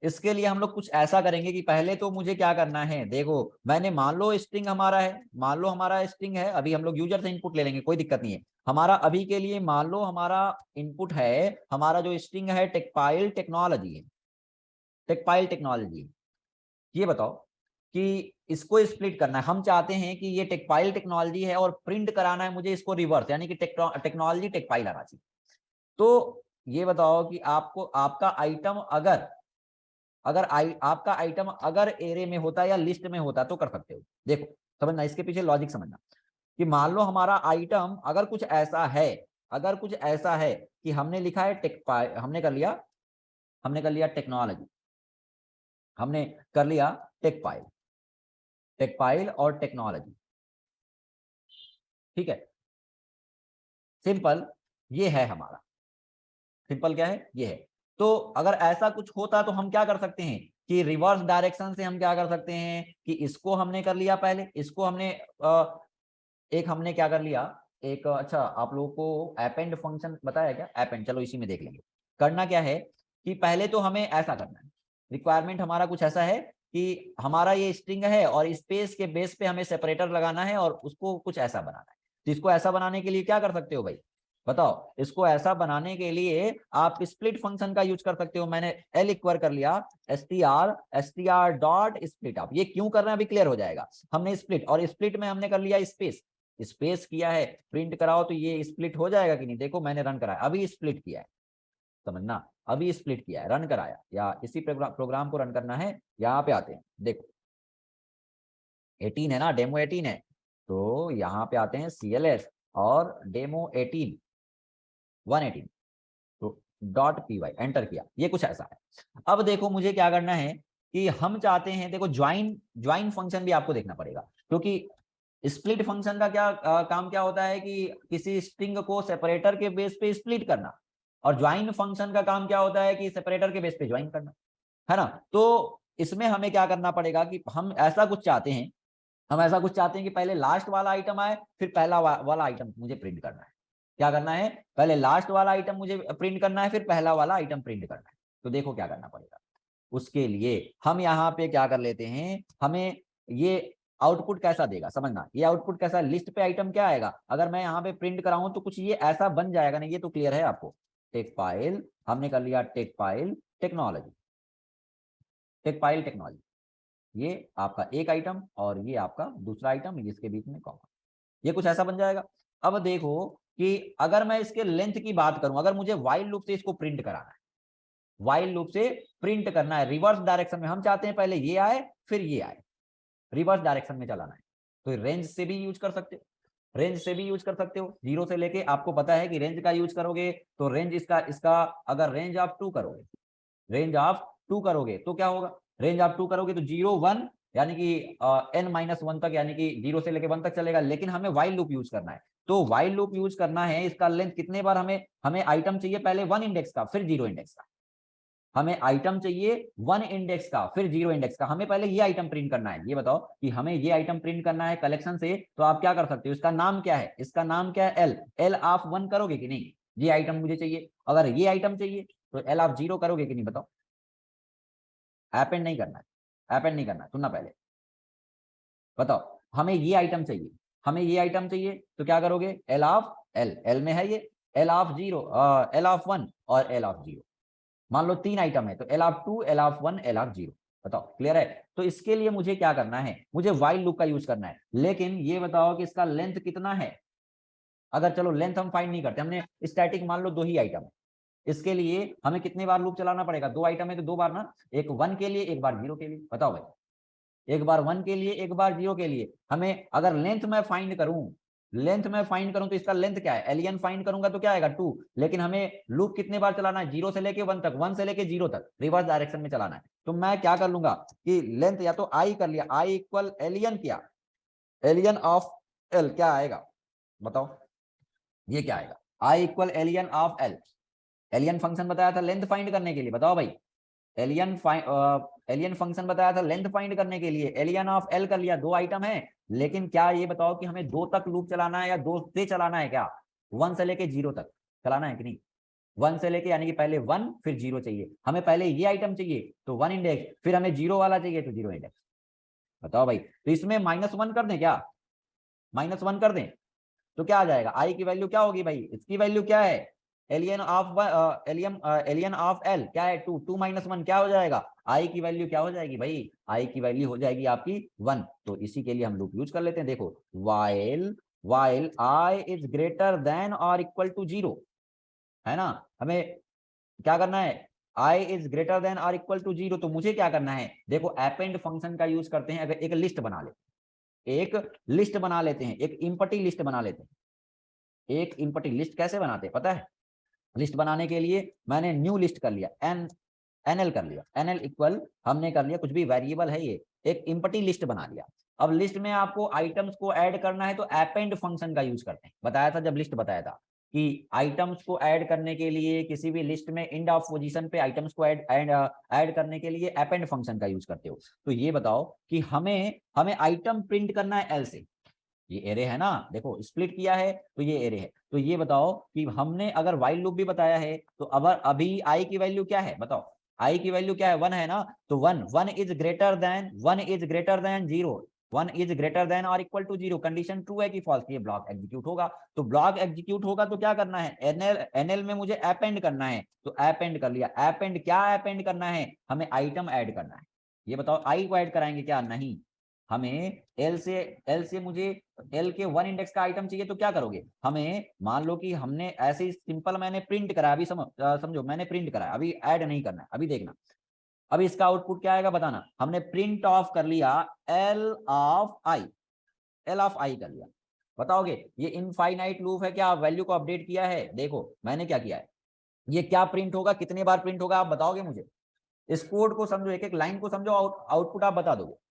इसके लिए हम लोग कुछ ऐसा करेंगे कि पहले तो मुझे क्या करना है, देखो मैंने मान लो स्ट्रिंग हमारा है, मान लो हमारा स्ट्रिंग है, अभी हम लोग यूजर से इनपुट ले लेंगे, कोई दिक्कत नहीं है। हमारा अभी के लिए मान लो हमारा इनपुट है, हमारा जो स्ट्रिंग है टेक्पाइल टेक्नोलॉजी है, टेक्पाइल टेक्नोलॉजी। ये बताओ कि इसको स्प्लिट करना है, हम चाहते हैं कि ये टेक्पाइल टेक्नोलॉजी है और प्रिंट कराना है मुझे इसको रिवर्स, यानी कि टेक्नोलॉजी टेक्पाइल आना चाहिए। तो ये बताओ कि आपको आपका आइटम अगर अगर आपका आइटम अगर एरे में होता या लिस्ट में होता तो कर सकते हो। देखो समझना, इसके पीछे लॉजिक समझना, कि मान लो हमारा आइटम अगर कुछ ऐसा है, अगर कुछ ऐसा है कि हमने लिखा है हमने कर लिया टेक्नोलॉजी, हमने कर लिया टेक फाइल और टेक्नोलॉजी, ठीक है, सिंपल, ये है हमारा, सिंपल क्या है, ये है। तो अगर ऐसा कुछ होता तो हम क्या कर सकते हैं कि रिवर्स डायरेक्शन से हम क्या कर सकते हैं कि इसको हमने कर लिया, पहले इसको हमने एक हमने क्या कर लिया, एक अच्छा आप लोगों को अपेंड फंक्शन बताया क्या, अपेंड, चलो इसी में देख लेंगे। करना क्या है कि पहले तो हमें ऐसा करना है, रिक्वायरमेंट हमारा कुछ ऐसा है कि हमारा ये स्ट्रिंग है और स्पेस के बेस पे हमें सेपरेटर लगाना है और उसको कुछ ऐसा बनाना है। तो इसको ऐसा बनाने के लिए क्या कर सकते हो भाई, बताओ, इसको ऐसा बनाने के लिए आप स्प्लिट फंक्शन का यूज कर सकते हो। मैंने एल इक्वल कर लिया S T R dot split, आप ये क्यों कर रहे हैं अभी क्लियर हो जाएगा। हमने स्प्लिट, और स्प्लिट में हमने कर लिया स्पेस, स्पेस किया है, प्रिंट कराओ तो ये स्प्लिट हो जाएगा कि नहीं, देखो मैंने रन कराया, अभी स्प्लिट किया है, समझना, अभी स्प्लिट किया है, रन कराया, या इसी प्रोग्राम को रन करना है। यहाँ पे आते हैं, देखो 18 है ना, डेमो 18 है, तो यहाँ पे आते हैं CLS और डेमो 18 118, तो .py एंटर किया, ये कुछ ऐसा है। अब देखो मुझे क्या करना है कि हम चाहते हैं, देखो ज्वाइन ज्वाइन फंक्शन भी आपको देखना पड़ेगा, क्योंकि स्प्लिट फंक्शन का क्या काम क्या होता है कि किसी स्ट्रिंग को सेपरेटर के बेस पे स्प्लिट करना, और ज्वाइन फंक्शन का काम क्या होता है कि सेपरेटर के बेस पे ज्वाइन करना, है ना। तो इसमें हमें क्या करना पड़ेगा कि हम ऐसा कुछ चाहते हैं, हम ऐसा कुछ चाहते हैं कि पहले लास्ट वाला आइटम आए, फिर पहला वाला आइटम मुझे प्रिंट करना है। क्या करना है, पहले लास्ट वाला आइटम मुझे प्रिंट करना है, फिर पहला वाला आइटम प्रिंट करना है। तो देखो क्या करना पड़ेगा, उसके लिए हम यहाँ पे क्या कर लेते हैं, हमें ये आउटपुट कैसा देगा समझना, ये आउटपुट कैसा, लिस्ट पे आइटम क्या आएगा, अगर मैं यहाँ पे प्रिंट कराऊं तो कुछ ये ऐसा बन जाएगा ना, ये तो क्लियर है आपको। टेक फाइल, हमने कर लिया tech file technology, tech file technology, ये आपका एक आइटम और ये आपका दूसरा आइटम, इसके बीच में कॉमा, ये कुछ ऐसा बन जाएगा। अब देखो कि अगर मैं इसके लेंथ की बात करूं, अगर मुझे वाइल लूप से इसको प्रिंट कराना है, वाइल लूप से प्रिंट करना है रिवर्स डायरेक्शन में, हम चाहते हैं पहले ये आए फिर ये आए, रिवर्स डायरेक्शन में चलाना है, तो रेंज से भी यूज कर सकते हो, रेंज से भी यूज कर सकते हो, जीरो से लेके, आपको पता है कि रेंज का यूज करोगे तो रेंज इसका इसका अगर रेंज आप 2 करोगे, रेंज आप 2 करोगे तो क्या होगा, रेंज आप 2 करोगे तो 0 1, यानी कि n-1 तक, यानी कि 0 से लेके 1 तक चलेगा, लेकिन हमें वाइल लूप यूज करना है। तो वाइल लूप यूज करना है, इसका लेंथ कितने बार, हमें हमें आइटम चाहिए पहले 1 इंडेक्स का फिर 0 इंडेक्स का, हमें आइटम चाहिए 1 इंडेक्स का फिर 0 इंडेक्स का, हमें पहले ये आइटम प्रिंट करना है। ये बताओ कि हमें ये आइटम प्रिंट करना है कलेक्शन से, तो आप क्या कर सकते हो, इसका नाम क्या है, इसका नाम क्या है एल, एल आप 1 करोगे कि नहीं, ये आइटम मुझे चाहिए, अगर ये आइटम चाहिए तो एल आप 0 करोगे कि नहीं, बताओ। अपेंड नहीं करना है, अपेंड नहीं करना है, सुनना पहले, बताओ, हमें ये आइटम चाहिए, हमें ये आइटम चाहिए तो क्या करोगे, एल ऑफ एल, एल में है ये L of zero, L of one और एल ऑफ जीरो। मान लो 3 आइटम है तो L of two, L of one, L of zero. बताओ क्लियर है? तो इसके लिए मुझे क्या करना है, मुझे व्हाइल लूप का यूज करना है। लेकिन ये बताओ कि इसका लेंथ कितना है। अगर चलो लेंथ हम फाइंड नहीं करते, हमने स्टैटिक मान लो 2 ही आइटम है, इसके लिए हमें कितने बार लूप चलाना पड़ेगा? 2 आइटम है तो 2 बार ना, एक 1 के लिए एक बार 0 के लिए। बताओ भाई, एक बार 1 के लिए एक बार 0 के लिए। हमें अगर लेंथ में फाइंड करूं, लेंथ में फाइंड करूं तो इसका लेंथ क्या है, एलियन फाइंड करूंगा तो क्या आएगा 2। लेकिन हमें लूप कितने बार चलाना है? 0 से लेके 1 तक, 1 से लेके 0 तक रिवर्स डायरेक्शन में चलाना है। तो मैं क्या कर लूंगा कि लेंथ या तो आई कर लिया, आई इक्वल एलियन, क्या एलियन ऑफ एल क्या आएगा बताओ, ये क्या आएगा? I equal len of L. Len function बताया था लेंथ फाइंड करने के लिए। बताओ भाई, एलियन एलियन फंक्शन बताया था लेंथ फाइंड करने के लिए। एलियन ऑफ एल कर लिया, 2 आइटम है। लेकिन क्या ये बताओ कि हमें 2 तक लूप चलाना है या 2 से चलाना है? क्या 1 से लेके 0 तक चलाना है कि नहीं? 1 से लेके यानी कि पहले 1 फिर 0 चाहिए हमें, पहले ये आइटम चाहिए तो 1 इंडेक्स, फिर हमें 0 वाला चाहिए तो 0 इंडेक्स। बताओ भाई, तो इसमें -1 कर दें क्या? -1 कर दें तो क्या आ जाएगा? आई की वैल्यू क्या होगी भाई? इसकी वैल्यू क्या है? Alien of alien of L क्या है? 2, 2 - 1 क्या हो जाएगा? आई की वैल्यू क्या हो जाएगी भाई? आई की वैल्यू हो जाएगी आपकी 1। तो इसी के लिए हम लूप यूज कर लेते हैं। देखो, while while I is greater than और इक्वल टू 0, है ना? हमें क्या करना है? आई इज ग्रेटर देन और इक्वल टू 0। तो मुझे क्या करना है? देखो, अपेंड फंक्शन का यूज करते हैं। अगर एक लिस्ट बना ले, एक लिस्ट बना लेते हैं, एक इंपटी लिस्ट बना लेते हैं। एक इंपटी लिस्ट कैसे बनाते हैं पता है? लिस्ट बनाने के लिए मैंने न्यू लिस्ट कर लिया, एनएल कर लिया, एनएल इक्वल हमने कर लिया कुछ भी वेरिएबल है ये, एक इंपटी लिस्ट बना लिया। अब लिस्ट में आपको आइटम्स को ऐड करना है तो अपेंड फंक्शन का यूज करते हैं। बताया था जब लिस्ट बताया था कि आइटम्स को ऐड करने के लिए किसी भी लिस्ट में इंड ऑफ पोजीशन पे आइटम्स को ऐड करने के लिए अपेंड फंक्शन का यूज करते हो। तो ये बताओ कि हमें हमें आइटम प्रिंट करना है एल से। ये एरे है ना, देखो स्प्लिट किया है तो ये एरे है। तो ये बताओ कि हमने अगर व्हाइल लूप भी बताया है तो अब अभी आई की वैल्यू क्या है बताओ? आई की वैल्यू क्या है? 1 है ना। तो 1 is greater than 0, 1 is greater than और इक्वल टू 0। कंडीशन ट्रू है कि फॉल्स? ये ब्लॉक एग्जीक्यूट होगा। तो ब्लॉक एग्जीक्यूट होगा तो क्या करना है? एनएल में मुझे अपेंड करना है तो अपेंड कर लिया। अपेंड क्या अपेंड करना है? हमें आइटम ऐड करना है। ये बताओ, आई को ऐड कराएंगे क्या? नहीं, हमें एल से मुझे एल के 1 इंडेक्स का आइटम चाहिए तो क्या करोगे? हमें मान लो कि हमने ऐसे ही सिंपल मैंने प्रिंट करा, अभी समझो मैंने प्रिंट करा, अभी ऐड नहीं करना है। अभी देखना, अभी इसका आउटपुट क्या आएगा बताना। हमने प्रिंट ऑफ कर लिया L of I, L of I कर लिया। बताओगे ये इनफाइनाइट लूप है क्या? वैल्यू को अपडेट किया है? देखो मैंने क्या किया है, ये क्या प्रिंट होगा, कितने बार प्रिंट होगा आप बताओगे मुझे? इस कोड को समझो, एक एक लाइन को समझो, आउटपुट आप बता दोगे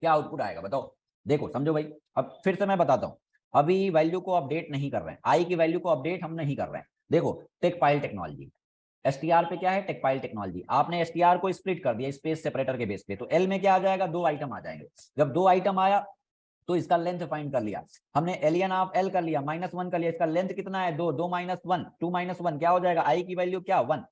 क्या आउटपुट आएगा बताओ। देखो समझो भाई, अब फिर से मैं बताता हूं। अभी वैल्यू को अपडेट नहीं कर रहे हैं, आई की वैल्यू को अपडेट हम नहीं कर रहे हैं। देखो, टेक फाइल टेक्नोलॉजी, एसटीआर पे क्या है? Tech file technology. आपने एसटीआर को स्प्लिट कर दिया स्पेस सेपरेटर के बेस पे, तो एल में क्या आ जाएगा? 2 आइटम आ जाएंगे। जब 2 आइटम आया तो इसका लेंथ फाइंड कर लिया हमने, एलियन ऑफ एल कर लिया, -1 कर लिया। इसका लेंथ कितना है? 2, 2 - 1, 2 - 1 क्या हो जाएगा? आई की वैल्यू क्या? 1।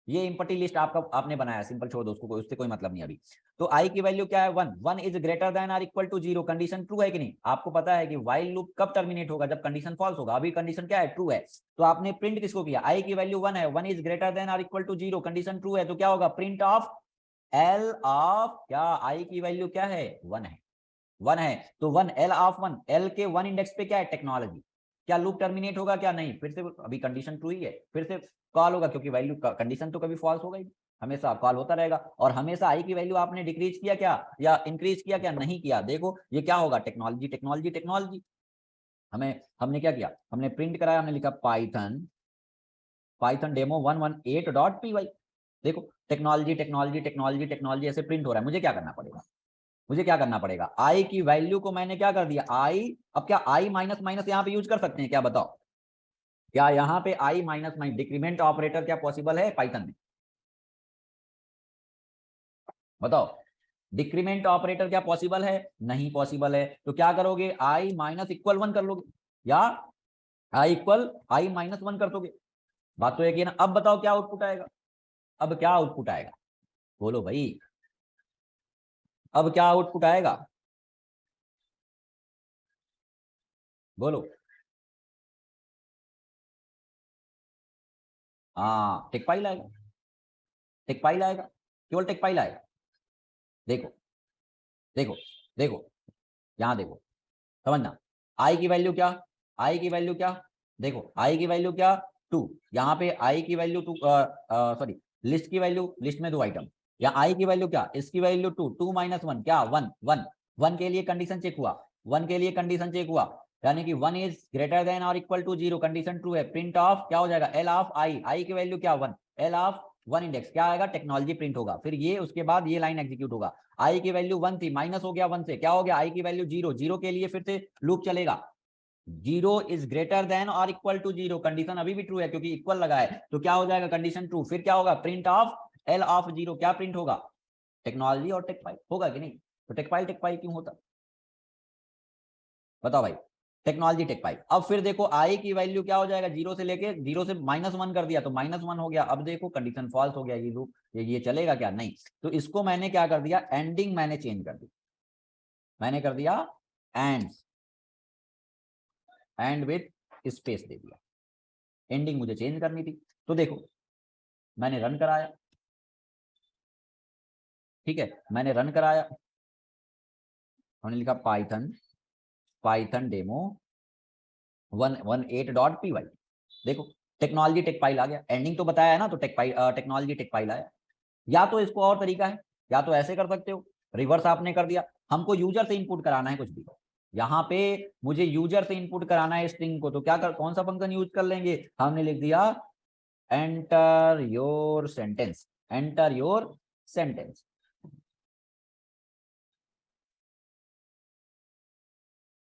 ये इंपटी लिस्ट आपका आपने बनाया, सिंपल छोड़ दो उसको, उससे कोई मतलब नहीं अभी। तो आई की वैल्यू क्या है? 1 इज ग्रेटर देन और इक्वल टू 0। कंडीशन ट्रू है कि नहीं? आपको पता है कि व्हाइल लूप कब टर्मिनेट होगा? जब कंडीशन फॉल्स होगा। अभी कंडीशन क्या है? ट्रू है। तो आपने प्रिंट किसको किया? आई की वैल्यू 1 है, 1 इज ग्रेटर देन और इक्वल टू 0, कंडीशन ट्रू है। तो क्या होगा? प्रिंट ऑफ एल ऑफ क्या? आई की वैल्यू क्या है? 1 है, 1 है। तो 1 एल ऑफ 1, एल के 1 इंडेक्स पे क्या है? टेक्नोलॉजी। क्या लूप टर्मिनेट होगा क्या? नहीं। फिर से अभी कंडीशन ट्रू ही है, फिर से कॉल होगा, क्योंकि वैल्यू कंडीशन तो कभी फॉल्स होगा ही, हमेशा कॉल होता रहेगा। और हमेशा आई की वैल्यू आपने डिक्रीज किया क्या या इंक्रीज किया क्या? नहीं किया। देखो ये क्या होगा? Technology technology technology. हमें हमने क्या किया? हमने प्रिंट कराया, हमने लिखा पाइथन पाइथन डेमो 118.py। देखो, टेक्नोलॉजी टेक्नोलॉजी टेक्नोलॉजी टेक्नोलॉजी ऐसे प्रिंट हो रहा है। मुझे क्या करना पड़ेगा? मुझे क्या करना पड़ेगा? आई की वैल्यू को मैंने क्या कर दिया? आई, अब क्या आई माइनस माइनस यहाँ पे यूज कर सकते हैं क्या बताओ? क्या यहाँ पे आई माइनस माइनस डिक्रीमेंट ऑपरेटर क्या पॉसिबल है पाइथन में? बताओ, डिक्रीमेंट ऑपरेटर क्या पॉसिबल है? नहीं पॉसिबल है। तो क्या करोगे? आई माइनस इक्वल 1 कर लोगे या आई इक्वल आई -1 कर दोगे। बात तो एक ही है ना। अब बताओ क्या आउटपुट आएगा? अब क्या आउटपुट आएगा? बोलो भाई, अब क्या आउटपुट आएगा? बोलो। हाँ टेक फाइल आएगा, टेक फाइल आएगा, केवल टेक फाइल आएगा। देखो देखो देखो, यहाँ देखो, समझना। आई की वैल्यू क्या, आई की वैल्यू क्या, देखो आई की वैल्यू क्या, 2। यहाँ पे आई की वैल्यू 2, सॉरी, लिस्ट की वैल्यू, लिस्ट में 2 आइटम, यहाँ आई की वैल्यू क्या, इसकी वैल्यू 2, 2 माइनस 1 क्या, 1, 1, 1 के लिए कंडीशन चेक हुआ, 1 के लिए कंडीशन चेक हुआ, यानी कि 1 इज ग्रेटर देन और इक्वल टू 0, कंडीशन ट्रू है। प्रिंट ऑफ क्या हो जाएगा, एल ऑफ आई, आई की वैल्यू क्या 1, एल ऑफ 1 इंडेक्स क्या आएगा, टेक्नोलॉजी प्रिंट होगा। फिर ये उसके बाद ये लाइन एग्जीक्यूट होगा। आई की वैल्यू 1 थी, माइनस हो गया 1 से, क्या हो गया, आई की वैल्यू 0, 0 के लिए फिर से लूप चलेगा। 0 इज ग्रेटर देन और इक्वल टू 0, कंडीशन अभी भी ट्रू है क्योंकि इक्वल लगा है, तो क्या हो जाएगा, कंडीशन ट्रू। फिर क्या होगा, प्रिंट ऑफ एल ऑफ 0, क्या प्रिंट होगा, टेक्नोलॉजी और टेक फाइल होगा कि नहीं। तो टेक फाइल क्यों होता, बताओ भाई, टेक्नोलॉजी टेक फाइल। अब फिर देखो आई की वैल्यू क्या हो जाएगा, 0 से लेके 0 से -1 कर दिया तो -1 हो गया। अब देखो कंडीशन फॉल्स हो गया, ये लूप ये चलेगा क्या, नहीं। तो इसको मैंने क्या कर दिया, एंडिंग मैंने चेंज कर दी, मैंने कर दिया एंड, एंड विथ स्पेस दे दिया, एंडिंग मुझे चेंज करनी थी। तो देखो मैंने रन कराया, ठीक है, मैंने रन कराया, हमने लिखा पाइथन, पाइथन डेमो 118.py, देखो टेक्नोलॉजी टेक फाइल आ गया, एंडिंग तो बताया है ना, तो टेक्नोलॉजी टेक फाइल आया। या तो इसको और तरीका है, या तो ऐसे कर सकते हो, रिवर्स आपने कर दिया, हमको यूजर से इनपुट कराना है कुछ भी, यहाँ पे मुझे यूजर से इनपुट कराना है स्ट्रिंग को, तो क्या कर, कौन सा फंक्शन यूज कर लेंगे, हमने लिख दिया enter your sentence, enter your sentence,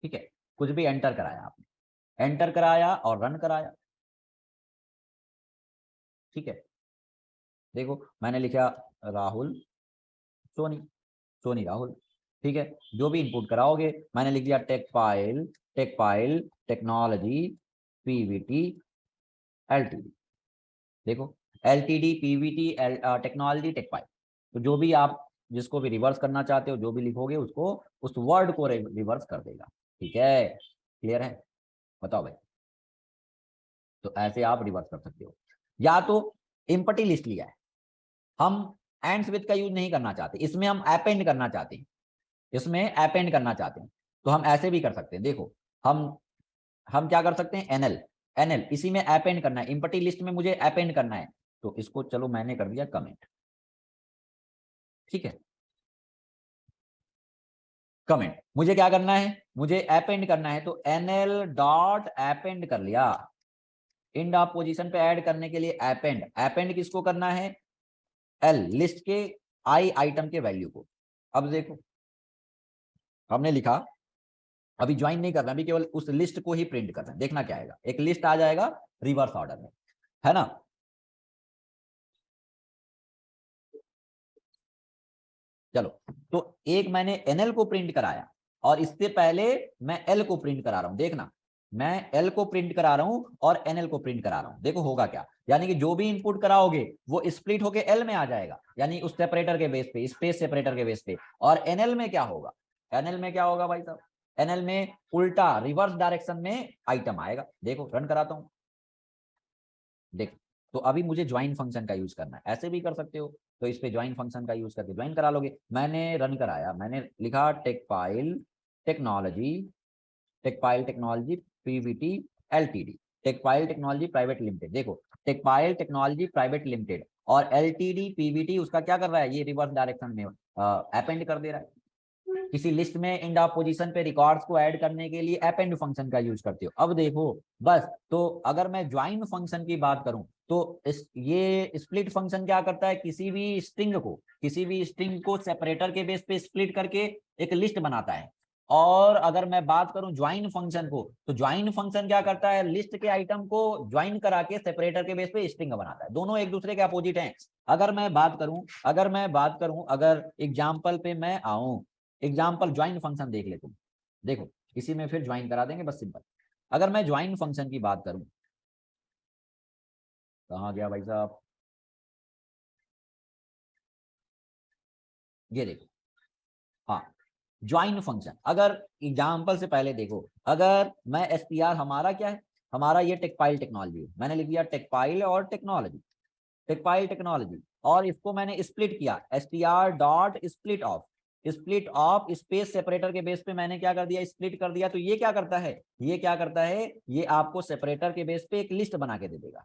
ठीक है, कुछ भी एंटर कराया आपने, एंटर कराया और रन कराया, ठीक है। देखो मैंने लिखा राहुल सोनी, सोनी राहुल, ठीक है, जो भी इनपुट कराओगे, मैंने लिख दिया tech file technology PVT LTD, देखो LTD PVT technology tech file, तो जो भी आप जिसको भी रिवर्स करना चाहते हो, जो भी लिखोगे उसको, उस वर्ड को रिवर्स कर देगा, ठीक है, क्लियर है, बताओ भाई। तो ऐसे आप रिवर्स कर सकते हो। या तो इम्पटी लिस्ट लिया है, हम एंड्स विद का यूज नहीं करना चाहते, इसमें हम अपेंड करना चाहते हैं, इसमें अपेंड करना चाहते हैं, तो हम ऐसे भी कर सकते हैं। देखो हम क्या कर सकते हैं, एनएल, एनएल इसी में अपेंड करना है, इम्पटी लिस्ट में मुझे अपेंड करना है, तो इसको चलो मैंने कर दिया कमेंट, ठीक है, कमेंट मुझे क्या करना है, मुझे अपेंड करना है, तो एनएल डॉट अपेंड कर लिया, इंड ऑफ पोजीशन पे ऐड करने के लिए अपेंड, अपेंड किसको करना है, एल लिस्ट के आई आइटम के वैल्यू को। अब देखो हमने लिखा, अभी ज्वाइन नहीं करना, अभी केवल उस लिस्ट को ही प्रिंट करना है, देखना क्या आएगा, एक लिस्ट आ जाएगा रिवर्स ऑर्डर में, है ना। चलो, तो एक मैंने एनएल को प्रिंट कराया और इससे पहले मैं एल को प्रिंट करा रहा हूं, देखना मैं एल को प्रिंट करा रहा हूं और एनएल को प्रिंट करा रहा हूं, देखो होगा क्या, यानी कि जो भी इनपुट कराओगे वो स्प्लिट होके एल में आ जाएगा, यानी उस सेपरेटर के बेस पे, स्पेस सेपरेटर के बेस पे। और एनएल में क्या होगा, एनएल में क्या होगा भाई साहब, एनएल में उल्टा रिवर्स डायरेक्शन में आइटम आएगा, देखो रन कराता हूं, देख। तो अभी मुझे ज्वाइन फंक्शन का यूज करना है, ऐसे भी कर सकते हो, तो इस पे ज्वाइन फंक्शन का यूज करके ज्वाइन करा लोगे। मैंने रन कराया, मैंने लिखा technology tech file technology PVT LTD, tech file technology private limited, देखो tech file technology private limited, और एलटीडी पीवीटी उसका क्या कर रहा है, ये रिवर्स डायरेक्शन में अपेंड कर दे रहा है। किसी लिस्ट में इंड ऑफ पोजीशन पे रिकॉर्ड्स को ऐड करने के लिए अपेंड फंक्शन का यूज करते हो। अब देखो बस, तो अगर मैं ज्वाइन फंक्शन की बात करूं, तो ये स्प्लिट फंक्शन क्या करता है, किसी भी स्ट्रिंग को सेपरेटर के बेस पे स्प्लिट करके एक लिस्ट बनाता है। और अगर मैं बात करूं ज्वाइन फंक्शन को, तो ज्वाइन फंक्शन क्या करता है, लिस्ट के आइटम को ज्वाइन करा के सेपरेटर के बेस पे स्ट्रिंग बनाता है, दोनों एक दूसरे के अपोजिट हैं। अगर एग्जाम्पल पे मैं आऊं, एग्जाम्पल ज्वाइन फंक्शन देख ले तुम, देखो इसी में फिर ज्वाइन करा देंगे, बस सिंपल। अगर मैं ज्वाइन फंक्शन की बात करूं, कहाँ गया भाई साहब, ये देखो, हाँ ज्वाइन फंक्शन, अगर एग्जाम्पल से पहले देखो, अगर मैं str हमारा क्या है, हमारा ये टेकपाइल टेक्नोलॉजी, मैंने लिख दिया टेकपाइल और टेक्नोलॉजी, टेकपाइल टेक्नोलॉजी, और इसको मैंने स्प्लिट किया str dot split of, split of space separator के बेस पे मैंने क्या कर दिया, स्प्लिट कर दिया। तो ये क्या करता है, ये क्या करता है, ये आपको सेपरेटर के बेस पे एक लिस्ट बना के दे देगा,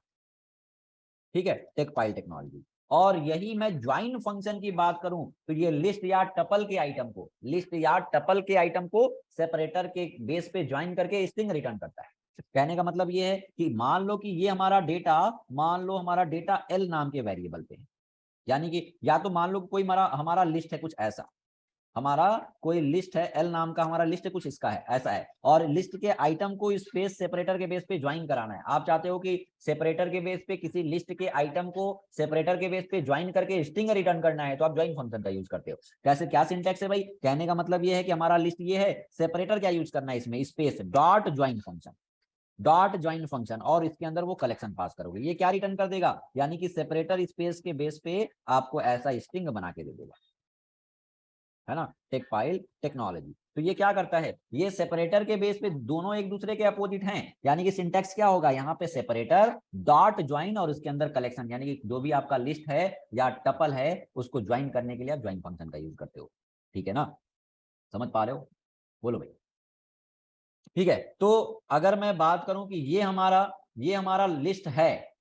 ठीक है, टेकपाइल टेक्नोलॉजी। और यही मैं ज्वाइन फंक्शन की बात करूं तो ये लिस्ट या टपल के आइटम को, लिस्ट या टपल के आइटम को सेपरेटर के बेस पे ज्वाइन करके स्ट्रिंग रिटर्न करता है। कहने का मतलब ये है कि मान लो कि ये हमारा डेटा, मान लो हमारा डेटा एल नाम के वेरिएबल पे है, यानी कि या तो मान लो कोई हमारा हमारा लिस्ट है कुछ ऐसा, हमारा कोई लिस्ट है एल नाम का, हमारा लिस्ट कुछ इसका है ऐसा है, और लिस्ट के आइटम को स्पेस सेपरेटर के बेस पे ज्वाइन कराना है। आप चाहते हो कि सेपरेटर के बेस पे किसी लिस्ट के आइटम को सेपरेटर के बेस पे ज्वाइन करके स्ट्रिंग रिटर्न करना है, तो आप ज्वाइन फंक्शन का यूज करते हो। कैसे, क्या सिंटैक्स है भाई, कहने का मतलब ये है कि हमारा लिस्ट ये है, सेपरेटर क्या यूज करना है इसमें, space dot join function, dot join function, और इसके अंदर वो कलेक्शन पास करोगे, ये क्या रिटर्न कर देगा, यानी कि सेपरेटर स्पेस के बेस पे आपको ऐसा स्ट्रिंग बना के दे देगा, है ना, टेकपाइल टेक्नोलॉजी। तो ये क्या करता है, ये सेपरेटर के बेस पे दोनों एक दूसरे के अपोजिट हैं, यानी कि सिंटैक्स क्या होगा यहाँ पे, सेपरेटर डॉट ज्वाइन और उसके अंदर कलेक्शन, यानी कि जो भी आपका लिस्ट है या टपल है उसको ज्वाइन करने के लिए आप ज्वाइन फंक्शन का यूज करते हो, ठीक है ना, समझ पा रहे हो, बोलो भाई, ठीक है। तो अगर मैं बात करूं कि ये हमारा लिस्ट है,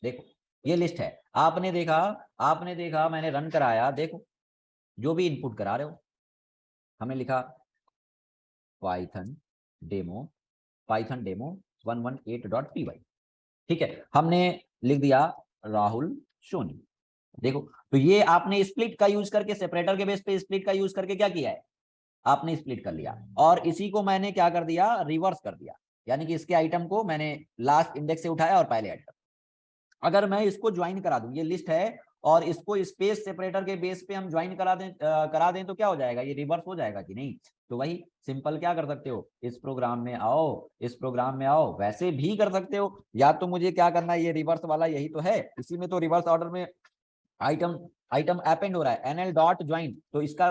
देखो ये लिस्ट है, आपने देखा मैंने रन कराया, देखो जो भी इनपुट करा रहे हो, हमने लिखा Python demo, Python demo 118.py, ठीक है, हमने लिख दिया राहुल सोनी, देखो। तो ये आपने स्प्लिट का यूज करके, सेपरेटर के बेस पे स्प्लिट का यूज करके क्या किया है, आपने स्प्लिट कर लिया, और इसी को मैंने क्या कर दिया, रिवर्स कर दिया, यानी कि इसके आइटम को मैंने लास्ट इंडेक्स से उठाया और पहले ऐड कर। अगर मैं इसको ज्वाइन करा दूं, ये लिस्ट है और इसको स्पेस सेपरेटर के बेस पे हम ज्वाइन करा दें तो क्या हो जाएगा, ये रिवर्स हो जाएगा कि नहीं। तो वही सिंपल क्या कर सकते हो, इस प्रोग्राम में आओ, इस प्रोग्राम में आओ, वैसे भी कर सकते हो, या तो मुझे क्या करना है, ये रिवर्स वाला यही तो है, इसी में तो रिवर्स ऑर्डर में आइटम आइटम अपेंड हो रहा है, एनएल डॉट ज्वाइन। तो इसका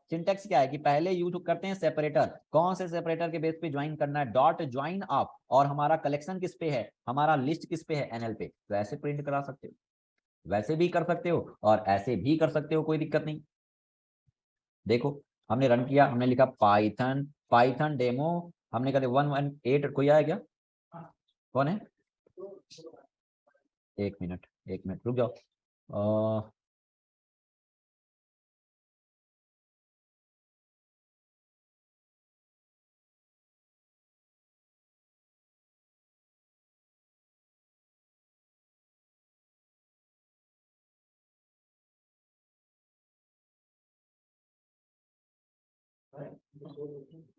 सिंटेक्स क्या है कि पहले यूज करते हैं सेपरेटर, कौन से सेपरेटर के बेस पे ज्वाइन करना है, डॉट ज्वाइन अप, और हमारा कलेक्शन किस पे है, हमारा लिस्ट किस पे है, एनएल पे। तो ऐसे प्रिंट करा सकते हो, वैसे भी कर सकते हो और ऐसे भी कर सकते हो, कोई दिक्कत नहीं। देखो हमने रन किया, हमने लिखा पाइथन, पाइथन डेमो, हमने कहा 118, कोई आया क्या, कौन है, एक मिनट रुक जाओ,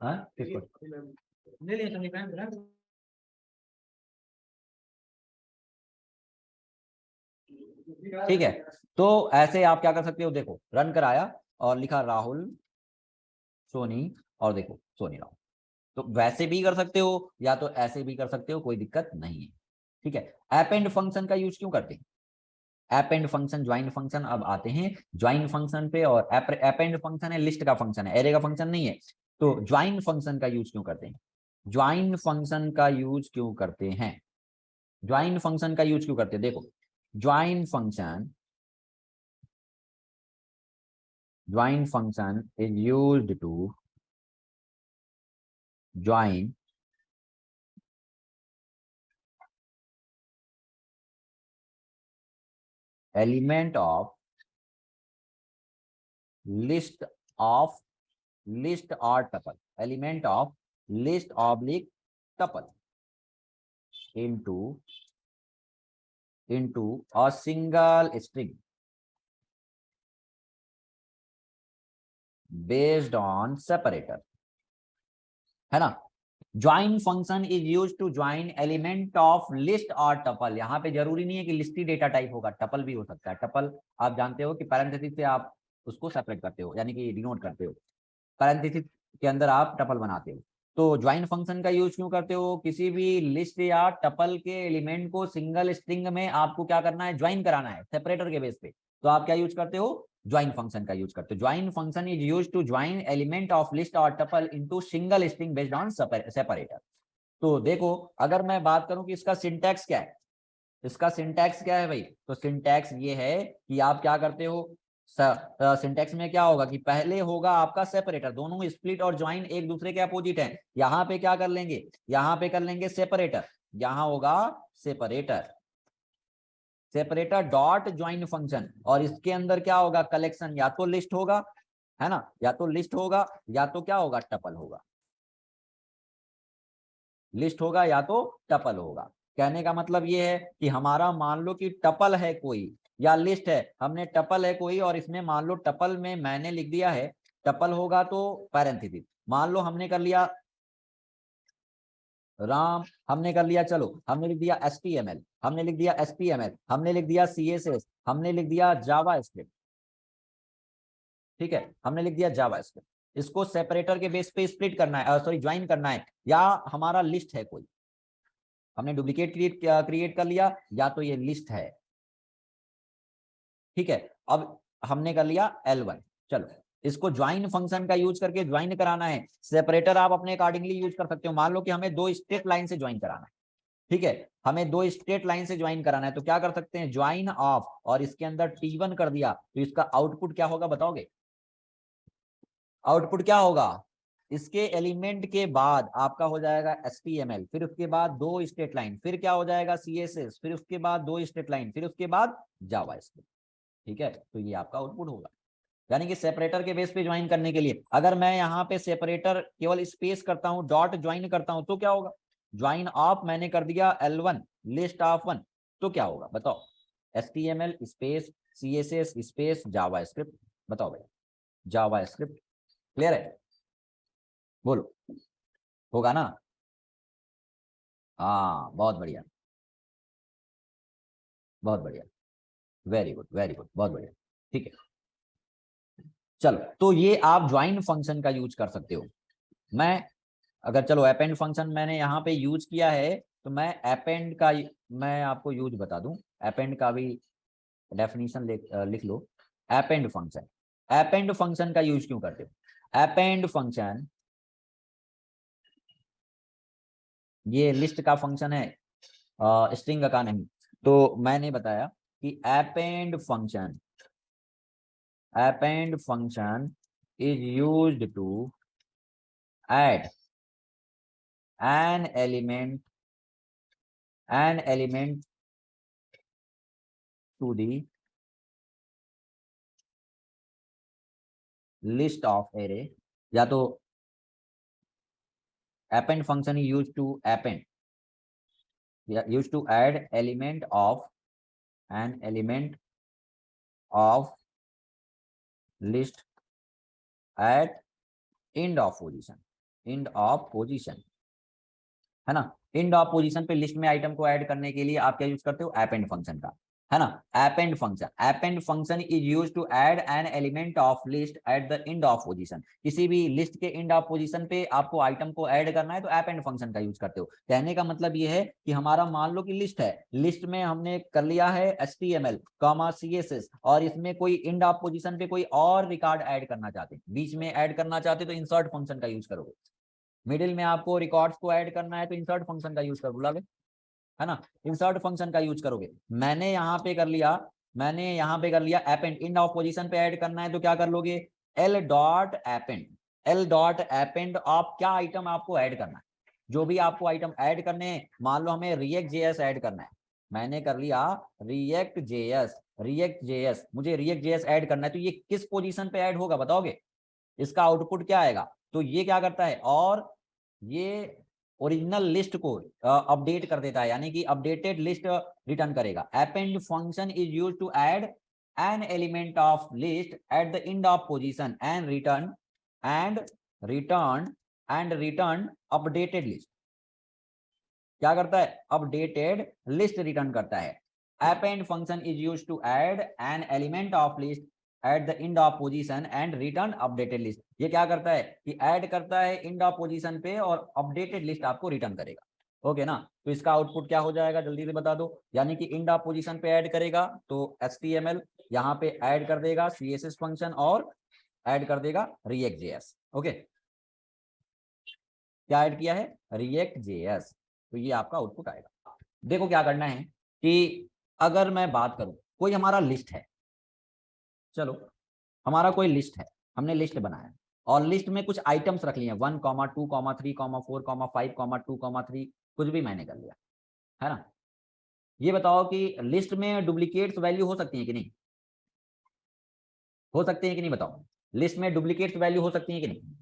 हाँ ठीक है। तो ऐसे आप क्या कर सकते हो, देखो रन कराया और लिखा राहुल सोनी, और देखो सोनी राहुल, तो वैसे भी कर सकते हो या तो ऐसे भी कर सकते हो, कोई दिक्कत नहीं है, ठीक है। अपेंड फंक्शन का यूज क्यों करते हैं, अपेंड फंक्शन ज्वाइन फंक्शन, अब आते हैं ज्वाइन फंक्शन पे, और अपेंड फंक्शन है लिस्ट का फंक्शन है, एरे का फंक्शन नहीं है। तो ज्वाइन फंक्शन का यूज क्यों करते हैं, ज्वाइन फंक्शन का यूज क्यों करते हैं, ज्वाइन फंक्शन का यूज क्यों करते हैं, देखो join function, join function is used to join element of list of, list और tuple, element of list oblique tuple into a single string based on separator, है ना। Join function is use to join element of list और tuple, यहाँ पे जरूरी नहीं है कि लिस्ट ही डेटा टाइप होगा, टपल भी हो सकता है। टपल आप जानते हो कि पैरेंथेसिस से आप उसको सेपरेट करते हो, यानी कि डिनोट करते हो, पैरेंथेसिस के अंदर आप टपल बनाते हो। तो ज्वाइन फंक्शन का यूज क्यों करते हो, किसी भी लिस्ट या टपल के एलिमेंट को सिंगल स्ट्रिंग में आपको क्या करना है, ज्वाइन कराना है सेपरेटर के बेस पे, तो आप क्या यूज करते हो, ज्वाइन फंक्शन का यूज करते हो। Join function is use to join element of list और tuple into single string based on separator. तो देखो अगर मैं बात करूं कि इसका सिंटैक्स क्या है, इसका सिंटैक्स क्या है भाई, तो सिंटैक्स ये है कि आप क्या करते हो, सिंटैक्स में क्या होगा कि पहले होगा आपका सेपरेटर, दोनों स्प्लिट और ज्वाइन एक दूसरे के अपोजिट हैं, यहां पे क्या कर लेंगे, यहां पे कर लेंगे सेपरेटर, यहां होगा separator, separator dot join function, और इसके अंदर क्या होगा, कलेक्शन, या तो लिस्ट होगा, है ना, या तो लिस्ट होगा, या तो क्या होगा, टपल होगा, लिस्ट होगा या तो टपल होगा। कहने का मतलब ये है कि हमारा मान लो कि टपल है कोई या लिस्ट है, हमने टपल है कोई और इसमें मान लो टपल में मैंने लिख दिया है, टपल होगा तो पैरेंथेसिस, मान लो हमने कर लिया राम, हमने कर लिया, चलो हमने लिख दिया HTML, हमने लिख दिया HTML, हमने लिख दिया CSS, हमने लिख दिया जावा स्क्रिप्ट, ठीक है, हमने लिख दिया जावा स्क्रिप्ट, इसको सेपरेटर के बेस पे स्प्लिट करना है, सॉरी ज्वाइन करना है, या हमारा लिस्ट है कोई, हमने डुप्लीकेट क्रिएट कर लिया, या तो ये लिस्ट है, ठीक है। अब हमने कर लिया L1, चलो इसको ज्वाइन फंक्शन का यूज करके ज्वाइन कराना है, सेपरेटर आप अपने अकॉर्डिंगली यूज कर सकते हो, मान लो कि हमें दो स्ट्रेट लाइन से ज्वाइन कराना है, ठीक है, हमें दो स्ट्रेट लाइन से ज्वाइन कराना है, तो क्या कर सकते हैं, ज्वाइन ऑफ, और इसके अंदर T1 कर दिया, तो इसका आउटपुट क्या होगा बताओगे, आउटपुट क्या होगा, इसके एलिमेंट के बाद आपका हो जाएगा HTML, फिर उसके बाद दो स्ट्रेट लाइन, फिर क्या हो जाएगा CSS, फिर उसके बाद दो स्ट्रेट लाइन, फिर उसके बाद जावास्क्रिप्ट, ठीक है, तो ये आपका आउटपुट होगा। यानी कि सेपरेटर के बेस पे ज्वाइन करने के लिए अगर मैं यहाँ पे सेपरेटर केवल स्पेस करता हूँ, डॉट ज्वाइन करता हूँ, तो क्या होगा, ज्वाइन ऑफ मैंने कर दिया L1 लिस्ट ऑफ 1, तो क्या होगा बताओ, HTML space CSS space JavaScript, बताओ भाई, जावास्क्रिप्ट, क्लियर है, बोलो, होगा ना, हाँ बहुत बढ़िया, बहुत बढ़िया, वेरी गुड वेरी गुड, बहुत बढ़िया, ठीक है। चलो तो ये आप ज्वाइन फंक्शन का यूज कर सकते हो। मैं अगर चलो अपेंड फंक्शन मैंने यहाँ पे यूज किया है, तो मैं अपेंड का मैं आपको यूज बता दूं, अपेंड का भी डेफिनेशन लिख लो। अपेंड फंक्शन, अपेंड फंक्शन का यूज क्यों करते हो, अपेंड फंक्शन ये लिस्ट का फंक्शन है, स्ट्रिंग का नहीं, तो मैंने बताया कि append function is used to add an element to the list of array, या तो append function is used to append, used to add an element of list at end of position, है ना, एंड ऑफ पोजीशन पे list में item को add करने के लिए आप क्या यूज करते हो, अपेंड फंक्शन का, है ना। Append function is used to add an element of list at the end of position, किसी भी लिस्ट के एंड ऑफ पोजीशन पे आपको आइटम को ऐड करना है तो अपेंड फंक्शन का यूज करते हो। कहने का मतलब ये है कि हमारा मान लो कि लिस्ट है, लिस्ट में हमने कर लिया है HTML CSS, और इसमें कोई एंड ऑफ पोजीशन पे कोई और रिकॉर्ड ऐड करना चाहते हैं, बीच में ऐड करना चाहते तो इंसर्ट फंक्शन का यूज करोगे, मिडिल में आपको रिकॉर्ड्स को ऐड करना है तो इंसर्ट फंक्शन का यूज कर बोलोगे, है ना, इंसर्ट फंक्शन का यूज करोगे। मैंने यहाँ पे कर लिया अपेंड, एंड ऑफ पोजीशन पे ऐड करना है तो क्या कर लोगे, एल डॉट अपेंड ऑफ क्या आइटम आपको ऐड करना है, जो भी आपको आइटम ऐड करने हैं, मान लो हमें React.js ऐड करना है, मैंने कर लिया React.js, मुझे React.js ऐड करना है, तो ये किस पोजीशन पे ऐड होगा बताओगे, इसका आउटपुट क्या आएगा, तो ये क्या करता है, और ये ओरिजिनल लिस्ट को अपडेट कर देता है, यानी कि अपडेटेड लिस्ट रिटर्न करेगा। Append function is used to add an element of list at the end of position and return updated list, क्या करता है, अपडेटेड लिस्ट रिटर्न करता है। Append function is used to add an element of list at the end of position and return updated list, ये क्या करता है कि ऐड करता है एंड ऑफ पोजीशन पे और अपडेटेड लिस्ट आपको रिटर्न करेगा, ओके ना। तो इसका आउटपुट क्या हो जाएगा जल्दी से बता दो, यानी कि एंड ऑफ पोजीशन पे ऐड करेगा तो HTML, यहाँ पे ऐड कर देगा CSS फंक्शन और ऐड कर देगा React.js। ओके, क्या ऐड किया है? React.js। तो ये आपका आउटपुट आएगा। देखो क्या करना है कि अगर मैं बात करूं, कोई हमारा लिस्ट है, चलो हमारा कोई लिस्ट है, हमने लिस्ट बनाया और लिस्ट में कुछ आइटम्स रख लिए 1, 2, 3, 4, 5, 2, 3, कुछ भी मैंने कर लिया, है ना। ये बताओ कि लिस्ट में डुप्लीकेट्स वैल्यू हो सकती है कि नहीं? हो सकती है कि नहीं बताओ? लिस्ट में डुप्लीकेट्स वैल्यू हो सकती है कि नहीं?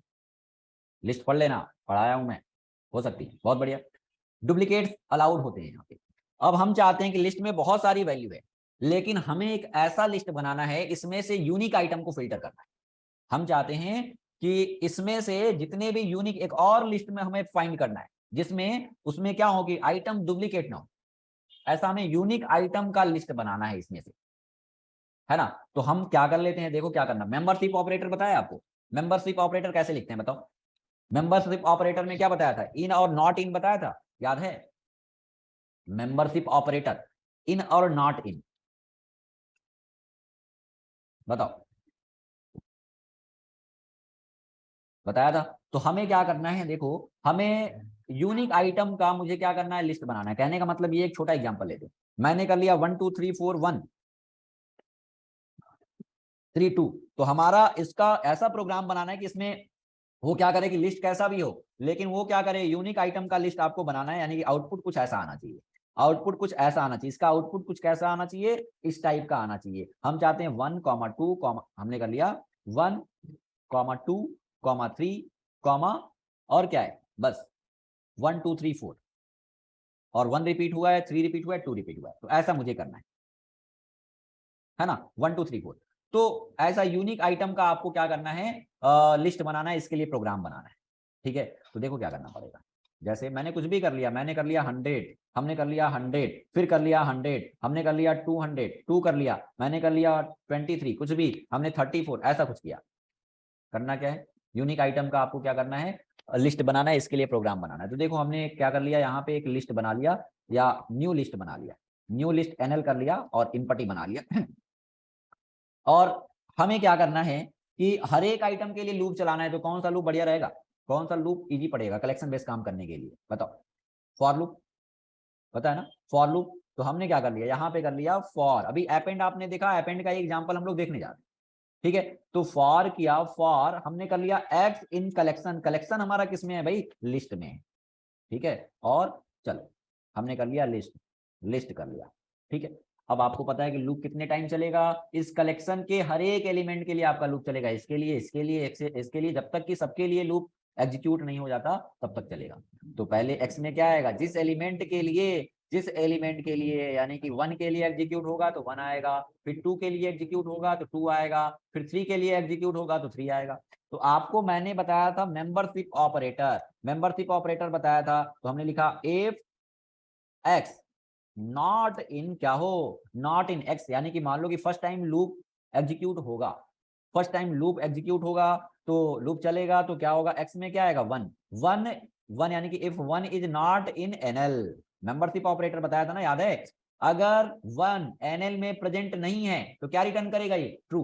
लिस्ट पढ़ लेना, पढ़ाया हूं मैं। हो सकती है, बहुत बढ़िया। डुप्लीकेट्स अलाउड होते हैं यहाँ पे। अब हम चाहते हैं कि लिस्ट में बहुत सारी वैल्यू है, लेकिन हमें एक ऐसा लिस्ट बनाना है, इसमें से यूनिक आइटम को फिल्टर करना है। हम चाहते हैं कि इसमें से जितने भी यूनिक, एक और लिस्ट में हमें फाइंड करना है जिसमें उसमें क्या हो कि आइटम डुप्लीकेट ना हो। ऐसा हमें यूनिक आइटम का लिस्ट बनाना है इसमें से, है ना। तो हम क्या कर लेते हैं, देखो क्या करना। मेंबरशिप ऑपरेटर बताया आपको। मेंबरशिप ऑपरेटर कैसे लिखते हैं बताओ? मेंबरशिप ऑपरेटर में क्या बताया था? इन और नॉट इन बताया था, याद है? मेंबरशिप ऑपरेटर इन और नॉट इन, बताओ, बताया था। तो हमें क्या करना है, देखो हमें यूनिक आइटम का मुझे क्या करना है, लिस्ट बनाना है। कहने का मतलब ये, एक छोटा एग्जांपल लेते हैं। मैंने कर लिया 1 2 3 4 1 3 2। तो हमारा इसका ऐसा प्रोग्राम बनाना है कि इसमें वो क्या करे कि लिस्ट कैसा भी हो, लेकिन वो क्या करे, यूनिक आइटम का लिस्ट आपको बनाना है। यानी कि आउटपुट कुछ ऐसा आना चाहिए, आउटपुट कुछ ऐसा आना चाहिए। इसका आउटपुट कुछ कैसा आना चाहिए, इस टाइप का आना चाहिए। हम चाहते हैं 1, 2, हमने कर लिया 1, 2, 3, और क्या है, बस 1 2 3 4, और 1 रिपीट हुआ है, 3 रिपीट हुआ है, 2 रिपीट हुआ है। तो ऐसा मुझे करना है ना, 1 2 3 4। तो ऐसा यूनिक आइटम का आपको क्या करना है, लिस्ट बनाना है, इसके लिए प्रोग्राम बनाना है। ठीक है, तो देखो क्या करना पड़ेगा। जैसे मैंने कुछ भी कर लिया, मैंने कर लिया 100, हमने कर लिया 100, फिर कर लिया 100, हमने कर लिया 200, 2 कर लिया, मैंने कर लिया 23, कुछ भी, हमने 34, ऐसा कुछ किया। करना क्या है, यूनिक आइटम का आपको क्या करना है, लिस्ट बनाना है, इसके लिए प्रोग्राम बनाना है। तो देखो हमने क्या कर लिया, यहाँ पे एक लिस्ट बना लिया, या न्यू लिस्ट बना लिया, न्यू लिस्ट NL कर लिया और इनपटी बना लिया। और हमें क्या करना है कि हर एक आइटम के लिए लूप चलाना है। तो कौन सा लूप बढ़िया रहेगा, कौन सा लूप इजी पड़ेगा कलेक्शन बेस्ड काम करने के लिए, बताओ? फॉर लूप, पता है ना, फॉर लूप। तो हमने क्या कर लिया, यहाँ पे कर लिया फॉर। अभी अपेंड आपने देखा, अपेंड का एग्जांपल हम लोग देखने जा रहे हैं। ठीक है, तो फॉर किया, फॉर हमने कर लिया एक्स इन कलेक्शन। कलेक्शन हमारा किसमें है भाई, लिस्ट में है। ठीक है, और चलो हमने कर लिया लिस्ट, लिस्ट कर लिया। ठीक है, अब आपको पता है कि लूप कितने टाइम चलेगा, इस कलेक्शन के हर एक एलिमेंट के लिए आपका लूप चलेगा। इसके लिए, इसके लिए, इसके लिए, जब तक कि सबके लिए लूप एग्जीक्यूट नहीं हो जाता तब तक चलेगा। तो पहले एक्स में क्या आएगा, जिस एलिमेंट के लिए, जिस एलिमेंट के लिए यानी कि 1 के लिए एग्जीक्यूट होगा तो 1 आएगा, फिर 2 के लिए एग्जीक्यूट होगा तो 2 आएगा, फिर 3 के लिए एग्जीक्यूट होगा तो 3 आएगा। तो आपको मैंने बताया था मेंबरशिप ऑपरेटर, मेंबरशिप ऑपरेटर बताया था। तो हमने लिखा इफ एक्स नॉट इन, क्या हो, नॉट इन एक्स, यानी कि मान लो कि फर्स्ट टाइम लूप एग्जीक्यूट होगा, फर्स्ट टाइम लूप एग्जीक्यूट होगा तो लूप चलेगा तो क्या होगा, एक्स में क्या आएगा, 1 1 1, यानी कि if 1 is not in NL। Membership operator बताया था ना, याद है? अगर 1 NL में प्रेजेंट नहीं है तो क्या रिटर्न करेगा, ये ट्रू।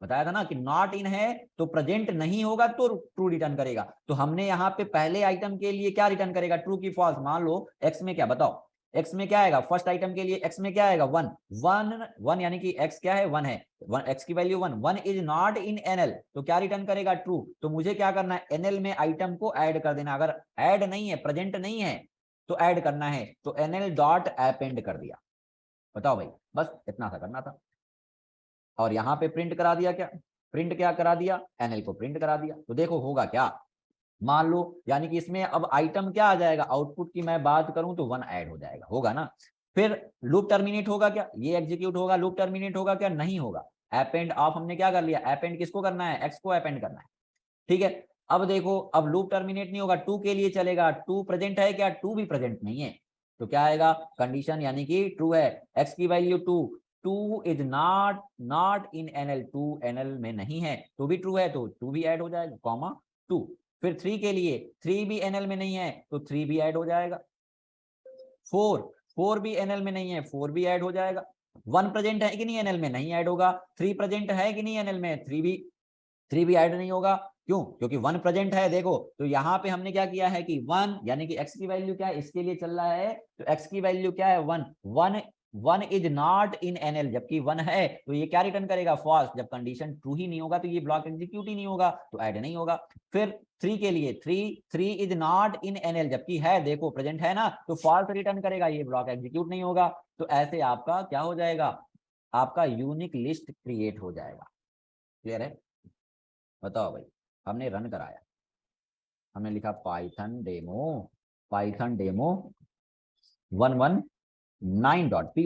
बताया था ना कि नॉट इन है तो प्रेजेंट नहीं होगा तो ट्रू रिटर्न करेगा। तो हमने यहाँ पे पहले आइटम के लिए क्या रिटर्न करेगा, ट्रू की फॉल्स। मान लो एक्स में क्या, बताओ एक्स में क्या आएगा, फर्स्ट आइटम के लिए एक्स में क्या आएगा, 1 1 1, यानी कि एक्स क्या है, 1 है, 1 एक्स की value 1 1 is not in NL, तो क्या रिटर्न करेगा, ट्रू। तो मुझे क्या करना है, NL में आइटम को ऐड कर देना। अगर ऐड नहीं है, प्रेजेंट नहीं है तो ऐड करना है, तो NL डॉट अपेंड कर दिया। बताओ भाई, बस इतना सा करना था। और यहाँ पे प्रिंट करा दिया, क्या प्रिंट क्या करा दिया, NL को प्रिंट करा दिया। तो देखो होगा क्या, मान लो यानी कि इसमें अब आइटम क्या आ जाएगा, आउटपुट की मैं बात करूं तो 1 ऐड हो जाएगा, होगा ना। फिर लूप टर्मिनेट होगा क्या, ये एग्जीक्यूट होगा, लूप टर्मिनेट होगा क्या, नहीं होगा। अपेंड ऑफ हमने क्या कर लिया, अपेंड किसको करना है, एक्स को अपेंड करना है। ठीक है, अब देखो अब लूप टर्मिनेट नहीं होगा, 2 के लिए चलेगा, 2 प्रेजेंट है क्या, 2 भी प्रेजेंट नहीं है। तो क्या आएगा, कंडीशन यानी कि ट्रू है, एक्स की value 2, 2 is not not in NL, 2 NL में नहीं है तो भी ट्रू है, तो 2 भी ऐड हो जाएगा, कॉमा 2। फिर 3 के लिए, 3 भी NL में नहीं है तो 3 भी ऐड हो जाएगा। 4 4 भी NL में नहीं है, 4 भी ऐड हो जाएगा। 1 प्रेजेंट है कि नहीं एनएल में, नहीं ऐड होगा। 3 प्रेजेंट है कि नहीं एनएल में, 3 भी ऐड नहीं होगा। क्यों? क्योंकि 1 प्रेजेंट है। देखो तो यहाँ पे हमने क्या किया है कि 1 यानी कि x की वैल्यू क्या है, इसके लिए चल रहा है तो x की वैल्यू क्या है 1, 1 इज नॉट इन एनएल, जबकि 1 है तो ये क्या रिटर्न करेगा फॉल्स। जब कंडीशन ट्रू ही नहीं होगा तो ये ब्लॉक एग्जीक्यूट ही नहीं होगा, तो ऐड नहीं होगा। फिर 3 के लिए 3 इज नॉट इन एनएल, जबकि है, देखो प्रेजेंट है ना, तो फॉल्स रिटर्न करेगा, ये ब्लॉक एग्जीक्यूट नहीं होगा। तो ऐसे आपका क्या हो जाएगा, आपका यूनिक लिस्ट क्रिएट हो जाएगा। क्लियर है? बताओ भाई, हमने रन कराया, हमने लिखा पाइथन डेमो 119.py,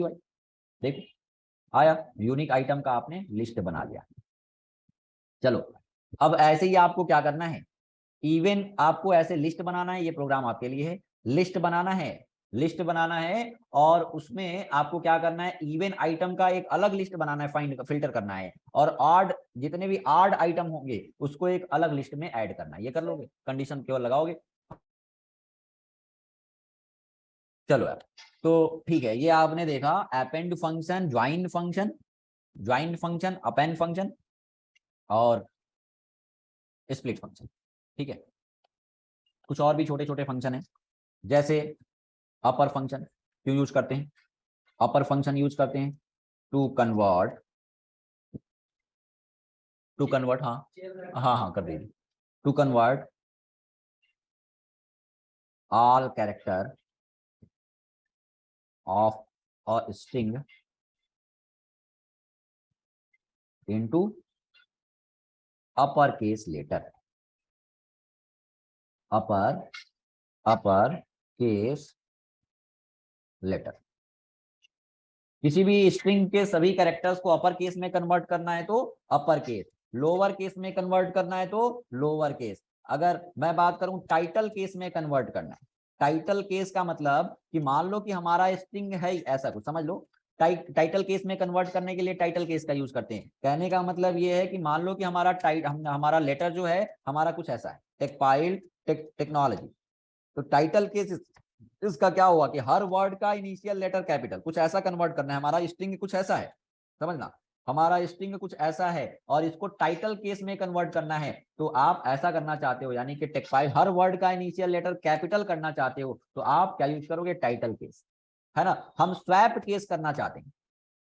देखो आया, यूनिक आइटम का आपने लिस्ट बना लिया। चलो अब ऐसे ही आपको क्या करना है, इवन आपको ऐसे लिस्ट बनाना है, ये प्रोग्राम आपके लिए है। लिस्ट बनाना है, लिस्ट बनाना है, और उसमें आपको क्या करना है, इवन आइटम का एक अलग लिस्ट बनाना है, फाइंड फिल्टर करना है, और ऑड जितने भी ऑड आइटम होंगे उसको एक अलग लिस्ट में ऐड करना है। ये कर लोगे, कंडीशन केवल लगाओगे। चलो यार, तो ठीक है, ये आपने देखा append function, join function, append function और स्प्लिट फंक्शन। ठीक है, कुछ और भी छोटे छोटे फंक्शन है, जैसे अपर फंक्शन क्यों यूज करते हैं, अपर फंक्शन यूज करते हैं टू कन्वर्ट, हाँ हाँ हाँ कर दीजिए, to convert all character of a string into upper case letter, upper case letter. किसी भी स्ट्रिंग के सभी कैरेक्टर्स को अपर केस में कन्वर्ट करना है तो अपर केस, लोअर केस में कन्वर्ट करना है तो लोअर केस। अगर मैं बात करूं टाइटल केस में कन्वर्ट करना है, टाइटल केस का मतलब कि मान लो कि हमारा स्ट्रिंग है ऐसा कुछ, समझ लो। टाइटल केस में कन्वर्ट करने के लिए टाइटल केस का यूज करते हैं। कहने का मतलब ये है कि मान लो कि हमारा लेटर जो है हमारा कुछ ऐसा है, टेकपाइल टेक्नोलॉजी, तो टाइटल केस इसका क्या हुआ कि हर वर्ड का इनिशियल लेटर कैपिटल, कुछ ऐसा कन्वर्ट करना है। हमारा स्ट्रिंग कुछ ऐसा है, समझना, हमारा स्ट्रिंग कुछ ऐसा है और इसको टाइटल केस में कन्वर्ट करना है, तो आप ऐसा करना चाहते हो, यानी कि टेक्सटाइल हर वर्ड का इनिशियल लेटर कैपिटल करना चाहते हो, तो आप क्या यूज करोगे, टाइटल केस, है ना। हम स्वैप केस करना चाहते हैं,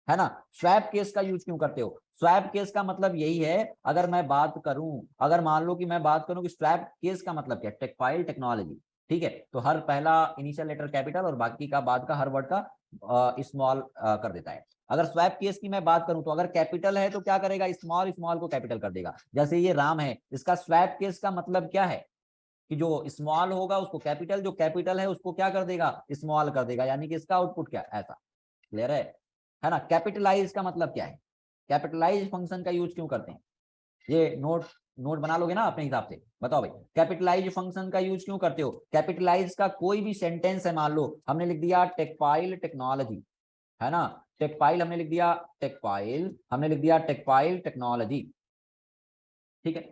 है ना। स्वैप केस का यूज क्यों करते हो, स्वैप केस का मतलब यही है, अगर मैं बात करूं, अगर मान लो कि मैं बात करूं कि स्वैप केस का मतलब क्या, टेक्सटाइल टेक्नोलॉजी, ठीक है, तो हर पहला इनिशियल लेटर कैपिटल और बाकी का बाद का हर वर्ड का स्मॉल कर देता है। अगर स्वैप केस की मैं बात करूं तो अगर कैपिटल है तो क्या करेगा, स्मॉल स्मॉल को कैपिटल कर देगा। जैसे ये राम है, इसका स्वैप केस का मतलब क्या है कि जो स्मॉल होगा उसको कैपिटल, जो कैपिटल है उसको क्या कर देगा, स्मॉल कर देगा, यानी कि इसका आउटपुट क्या ऐसा। क्लियर है ना। कैपिटलाइज का मतलब क्या है, कैपिटलाइज फंक्शन का यूज क्यों करते हैं, ये नोट नोट बना लोगे ना अपने हिसाब से। बताओ भाई, कैपिटलाइज फंक्शन का यूज क्यों करते हो। कैपिटलाइज का कोई भी सेंटेंस है, मान लो हमने लिख दिया टेकपाइल टेक्नोलॉजी, है ना, टेकपाइल हमने लिख दिया, टेकपाइल टेक्नोलॉजी, ठीक है,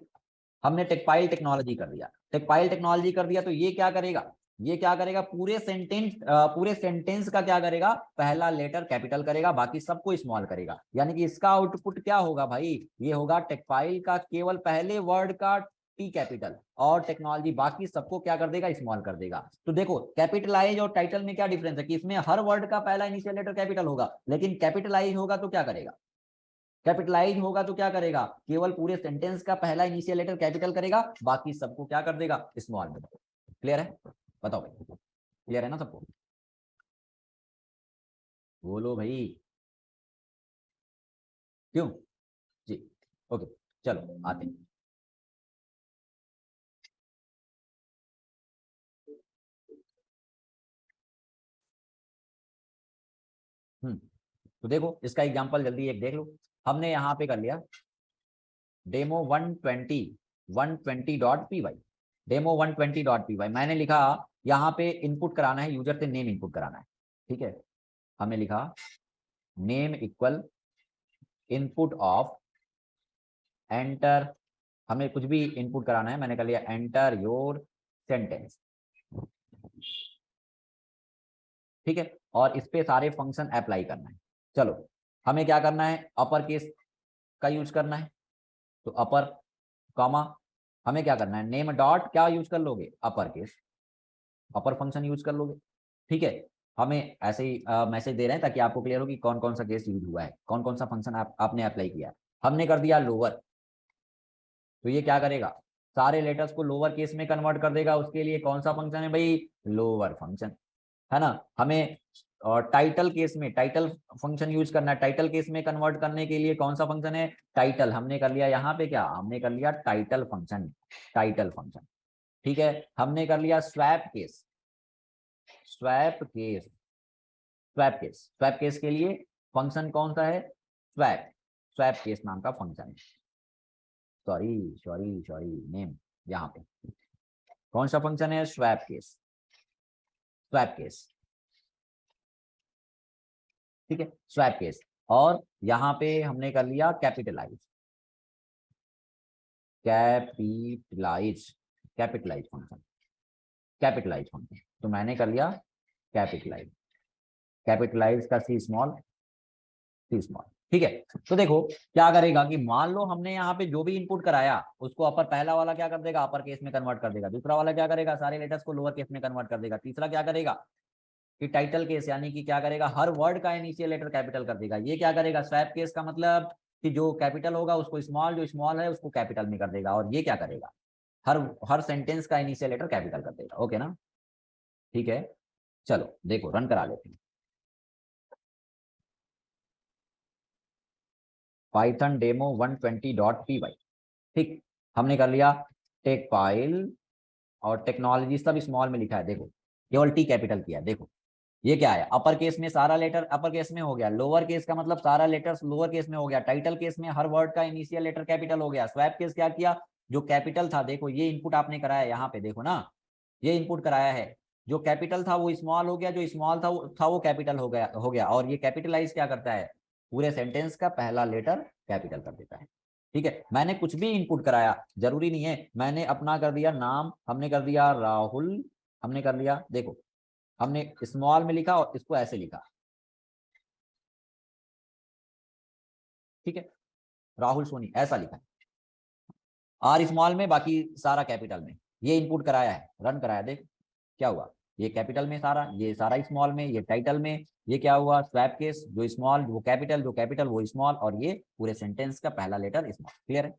हमने टेकपाइल टेक्नोलॉजी कर दिया, टेकपाइल टेक्नोलॉजी कर दिया, तो ये क्या करेगा, ये क्या करेगा, पूरे सेंटेंस का क्या करेगा, पहला लेटर कैपिटल करेगा, बाकी सबको स्मॉल करेगा, यानी कि इसका आउटपुट क्या होगा भाई, ये होगा टेकपाइल का केवल पहले वर्ड का टी कैपिटल, और टेक्नोलॉजी बाकी सबको क्या कर देगा, स्मॉल कर देगा। तो देखो कैपिटलाइज और टाइटल में क्या डिफरेंस है कि इसमें हर वर्ड का पहला इनिशियल लेटर कैपिटल होगा, लेकिन कैपिटलाइज होगा तो क्या करेगा, कैपिटलाइज होगा तो क्या करेगा, केवल पूरे सेंटेंस का पहला इनिशियल लेटर कैपिटल करेगा, बाकी सबको क्या कर देगा, स्मॉल में। क्लियर है? बताओ भाई, क्लियर है ना सबको, बोलो भाई, क्यों जी, ओके, चलो आते हैं। तो देखो इसका एग्जांपल जल्दी एक देख लो, हमने यहाँ पे कर लिया डेमो 120.py, डेमो 120.py, मैंने लिखा यहाँ पे इनपुट कराना है, यूजर से नेम इनपुट कराना है, ठीक है, हमने लिखा name equal input of enter, हमें कुछ भी इनपुट कराना है, मैंने कर लिया एंटर योर सेंटेंस, ठीक है, और इस पे सारे फंक्शन अप्लाई करना है। चलो हमें क्या करना है, अपर केस का यूज करना है, तो अपर कॉमा हमें क्या करना है, नेम डॉट क्या यूज कर लोगे, अपर केस, अपर फंक्शन यूज कर लोगे। ठीक है, हमें ऐसे ही मैसेज दे रहे हैं ताकि आपको क्लियर हो कि कौन कौन सा केस यूज हुआ है, कौन कौन सा फंक्शन आपने अप्लाई किया है। हमने कर दिया लोअर, तो ये क्या करेगा, सारे लेटर्स को लोअर केस में कन्वर्ट कर देगा। उसके लिए कौन सा फंक्शन है भाई, लोअर फंक्शन, है ना। हमें और टाइटल केस में टाइटल फंक्शन यूज करना है। टाइटल केस में कन्वर्ट करने के लिए कौन सा फंक्शन है, टाइटल। हमने कर लिया यहाँ पे क्या, हमने कर लिया टाइटल फंक्शन, टाइटल फंक्शन। ठीक है, हमने कर लिया swap case, swap case, swap case, swap case के लिए फंक्शन कौन सा है, स्वैप, स्वैप केस नाम का फंक्शन है। सॉरी सॉरी सॉरी नेम, यहाँ पे कौन सा फंक्शन है, स्वैप केस, स्वैप केस। ठीक है, स्वैप केस। और यहाँ पे हमने कर लिया capitalize, capitalize, capitalize function, capitalize function. तो मैंने कर लिया कैपिटलाइज, कैपिटलाइज का सी स्मॉल, सी स्मॉल। ठीक है, तो देखो क्या करेगा कि मान लो हमने यहाँ पे जो भी इनपुट कराया उसको अपर, पहला वाला क्या कर देगा, अपर केस में कन्वर्ट कर देगा। दूसरा वाला क्या करेगा, सारे लेटर्स को लोअर केस में कन्वर्ट कर देगा। तीसरा क्या करेगा कि टाइटल केस, यानी कि क्या करेगा, हर वर्ड का इनिशियल लेटर कैपिटल कर देगा। ये क्या करेगा, स्वैप केस का मतलब कि जो कैपिटल होगा उसको स्मॉल, जो स्मॉल है उसको कैपिटल में कर देगा। और ये क्या करेगा, हर हर सेंटेंस का इनिशियल लेटर कैपिटल कर देगा। ओके ना, ठीक है। चलो देखो रन करा लेते हैं, पाइथन डेमो 120.py। ठीक, हमने कर लिया टेक फाइल, और टेक्नोलॉजी सब स्मॉल में लिखा है, देखो केवल टी कैपिटल किया है। देखो ये क्या है, अपर केस में सारा लेटर अपर केस में हो गया, लोअर केस का मतलब सारा लेटर्स लोअर केस में हो गया, टाइटल केस में हर वर्ड का इनिशियल लेटर कैपिटल हो गया। स्वैप केस क्या किया, जो कैपिटल था, देखो ये इनपुट आपने कराया यहाँ पे, देखो ना ये इनपुट कराया है, जो कैपिटल था वो स्मॉल हो गया, जो स्मॉल था वो कैपिटल हो गया। और ये कैपिटलाइज क्या करता है, पूरे सेंटेंस का पहला लेटर कैपिटल कर देता है। ठीक है, मैंने कुछ भी इनपुट कराया, जरूरी नहीं है, मैंने अपना कर दिया नाम, हमने कर दिया राहुल, हमने कर लिया, देखो हमने स्मॉल में लिखा और इसको ऐसे लिखा। ठीक है, राहुल सोनी ऐसा लिखा, आर स्मॉल में बाकी सारा कैपिटल में। ये इनपुट कराया है, रन कराया, देख क्या हुआ, ये कैपिटल में सारा, ये सारा स्मॉल में, ये टाइटल में, ये क्या हुआ, स्वैप केस, जो स्मॉल वो कैपिटल, जो कैपिटल वो स्मॉल, और ये पूरे सेंटेंस का पहला लेटर स्मॉल। क्लियर है।